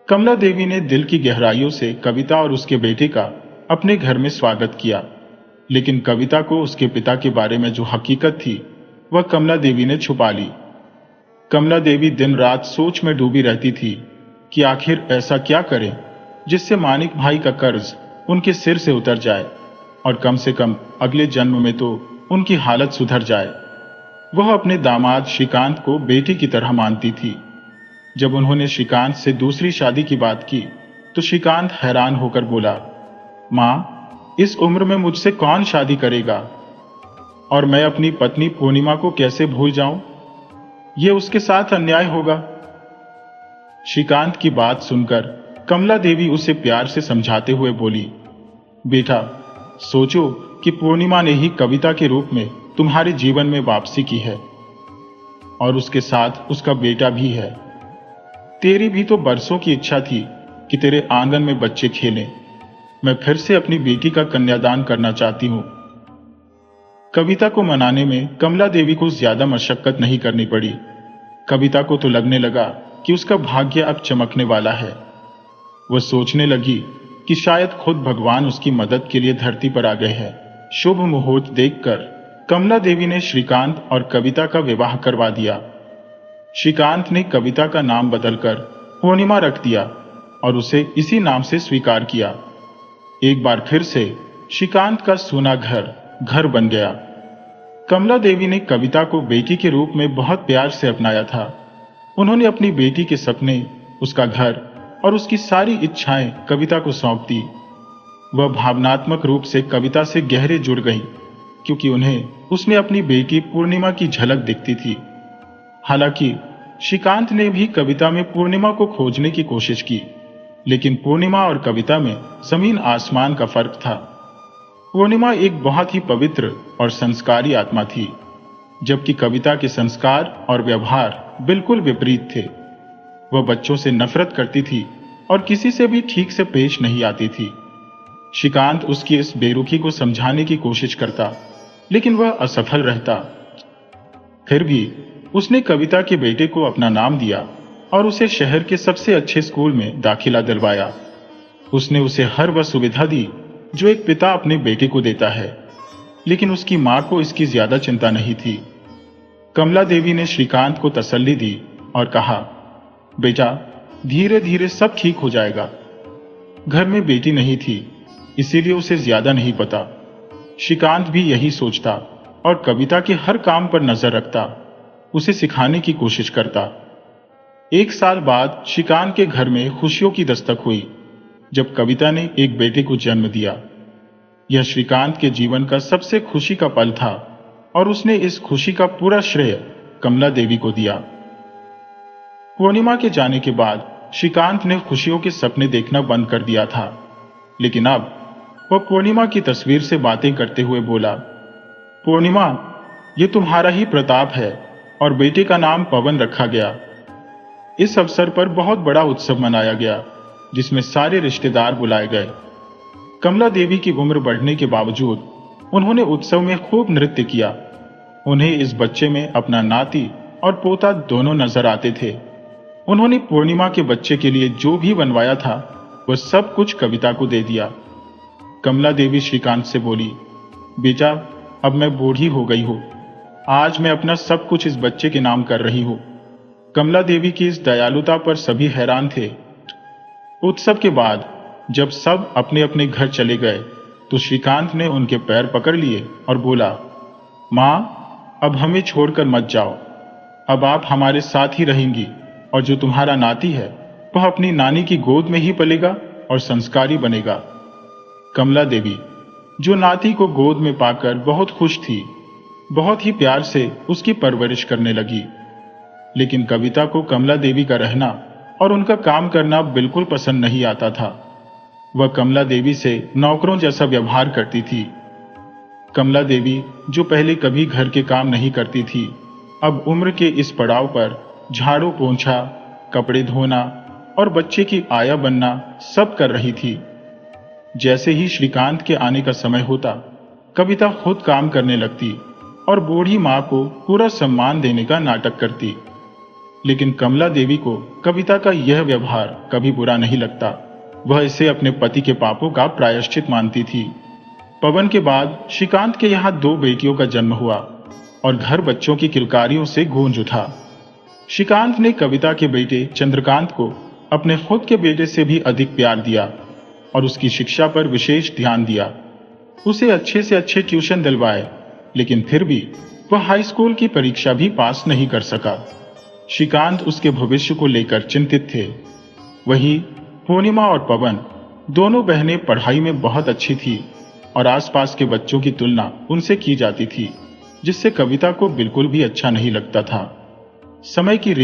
कमला देवी ने दिल की गहराइयों से कविता और उसके बेटे का अपने घर में स्वागत किया, लेकिन कविता को उसके पिता के बारे में जो हकीकत थी वह कमला देवी ने छुपा ली। कमला देवी दिन रात सोच में डूबी रहती थी कि आखिर ऐसा क्या करें जिससे मानिक भाई का कर्ज उनके सिर से उतर जाए और कम से कम अगले जन्म में तो उनकी हालत सुधर जाए। वह अपने दामाद श्रीकांत को बेटी की तरह मानती थी। जब उन्होंने श्रीकांत से दूसरी शादी की बात की तो श्रीकांत हैरान होकर बोला, मां, इस उम्र में मुझसे कौन शादी करेगा? और मैं अपनी पत्नी पूर्णिमा को कैसे भूल जाऊं? यह उसके साथ अन्याय होगा। श्रीकांत की बात सुनकर कमला देवी उसे प्यार से समझाते हुए बोली, बेटा, सोचो कि पूर्णिमा ने ही कविता के रूप में तुम्हारे जीवन में वापसी की है और उसके साथ उसका बेटा भी है। तेरी भी तो बरसों की इच्छा थी कि तेरे आंगन में बच्चे खेलें। मैं फिर से अपनी बेटी का कन्यादान करना चाहती हूं। कविता को मनाने में कमला देवी को ज्यादा मशक्कत नहीं करनी पड़ी। कविता को तो लगने लगा कि उसका भाग्य अब चमकने वाला है। वह सोचने लगी कि शायद खुद भगवान उसकी मदद के लिए धरती पर आ गए हैं। शुभ मुहूर्त देखकर कमला देवी ने श्रीकांत और कविता का विवाह करवा दिया। श्रीकांत ने कविता का नाम बदलकर पूर्णिमा रख दिया और उसे इसी नाम से स्वीकार किया। एक बार फिर से श्रीकांत का सोना घर बन गया। कमला देवी ने कविता को बेटी के रूप में बहुत प्यार से अपनाया था। उन्होंने अपनी बेटी के सपने, उसका घर और उसकी सारी इच्छाएं कविता को सौंप दी। वह भावनात्मक रूप से कविता से गहरे जुड़ गई क्योंकि उन्हें उसमें अपनी बेटी पूर्णिमा की झलक दिखती थी। हालांकि श्रीकांत ने भी कविता में पूर्णिमा को खोजने की कोशिश की, लेकिन पूर्णिमा और कविता में जमीन आसमान का फर्क था। पूर्णिमा एक बहुत ही पवित्र और संस्कारी आत्मा थी, जबकि कविता के संस्कार और व्यवहार बिल्कुल विपरीत थे। वह बच्चों से नफरत करती थी और किसी से भी ठीक से पेश नहीं आती थी। श्रीकांत उसकी इस बेरुखी को समझाने की कोशिश करता, लेकिन वह असफल रहता। फिर भी उसने कविता के बेटे को अपना नाम दिया और उसे शहर के सबसे अच्छे स्कूल में दाखिला दिलवाया। उसने उसे हर वह सुविधा दी जो एक पिता अपने बेटे को देता है, लेकिन उसकी मां को इसकी ज्यादा चिंता नहीं थी। कमला देवी ने श्रीकांत को तसल्ली दी और कहा, बेटा, धीरे धीरे सब ठीक हो जाएगा। घर में बेटी नहीं थी, इसीलिए उसे ज्यादा नहीं पता। श्रीकांत भी यही सोचता और कविता के हर काम पर नजर रखता, उसे सिखाने की कोशिश करता। एक साल बाद श्रीकांत के घर में खुशियों की दस्तक हुई जब कविता ने एक बेटे को जन्म दिया। यह श्रीकांत के जीवन का सबसे खुशी का पल था और उसने इस खुशी का पूरा श्रेय कमला देवी को दिया। पूर्णिमा के जाने के बाद श्रीकांत ने खुशियों के सपने देखना बंद कर दिया था, लेकिन अब वह पूर्णिमा की तस्वीर से बातें करते हुए बोला, पूर्णिमा, ये तुम्हारा ही प्रताप है और बेटे का नाम पवन रखा गया। इस अवसर पर बहुत बड़ा उत्सव मनाया गया जिसमें सारे रिश्तेदार बुलाए गए। कमला देवी की उम्र बढ़ने के बावजूद उन्होंने उत्सव में खूब नृत्य किया। उन्हें इस बच्चे में अपना नाती और पोता दोनों नजर आते थे। उन्होंने पूर्णिमा के बच्चे के लिए जो भी बनवाया था वह सब कुछ कविता को दे दिया। कमला देवी श्रीकांत से बोली, बेटा, अब मैं बूढ़ी हो गई हूं, आज मैं अपना सब कुछ इस बच्चे के नाम कर रही हूं। कमला देवी की इस दयालुता पर सभी हैरान थे। उत्सव के बाद जब सब अपने अपने घर चले गए तो श्रीकांत ने उनके पैर पकड़ लिए और बोला, मां, अब हमें छोड़कर मत जाओ। अब आप हमारे साथ ही रहेंगी और जो तुम्हारा नाती है वह अपनी नानी की गोद में ही पलेगा और संस्कारी बनेगा। कमला देवी, जो नाती को गोद में पाकर बहुत खुश थी, बहुत ही प्यार से उसकी परवरिश करने लगी। लेकिन कविता को कमला देवी का रहना और उनका काम करना बिल्कुल पसंद नहीं आता था। वह कमला देवी से नौकरों जैसा व्यवहार करती थी। कमला देवी, जो पहले कभी घर के काम नहीं करती थी, अब उम्र के इस पड़ाव पर झाड़ू पोंछा, कपड़े धोना और बच्चे की आया बनना सब कर रही थी। जैसे ही श्रीकांत के आने का समय होता, कविता खुद काम करने लगती और बूढ़ी माँ को पूरा सम्मान देने का नाटक करती। लेकिन कमला देवी को कविता का यह व्यवहार कभी बुरा नहीं लगता। वह इसे अपने पति के पापों का प्रायश्चित मानती थी। पवन के बाद श्रीकांत के यहाँ 2 बेटियों का जन्म हुआ और घर बच्चों की किलकारियों से गूंज उठा। श्रीकांत ने कविता के बेटे चंद्रकांत को अपने खुद के बेटे से भी अधिक प्यार दिया और उसकी शिक्षा पर विशेष ध्यान दिया। उसे अच्छे से अच्छे ट्यूशन दिलवाए, लेकिन फिर भी वह हाई स्कूल की परीक्षा भी पास नहीं कर सका। श्रीकांत उसके भविष्य को लेकर चिंतित थे। वहीं पूर्णिमा और पवन, दोनों बहनें पढ़ाई में बहुत अच्छी थी और आसपास के बच्चों की तुलना उनसे की जाती थी, जिससे कविता को बिल्कुल भी अच्छा नहीं लगता था। समय की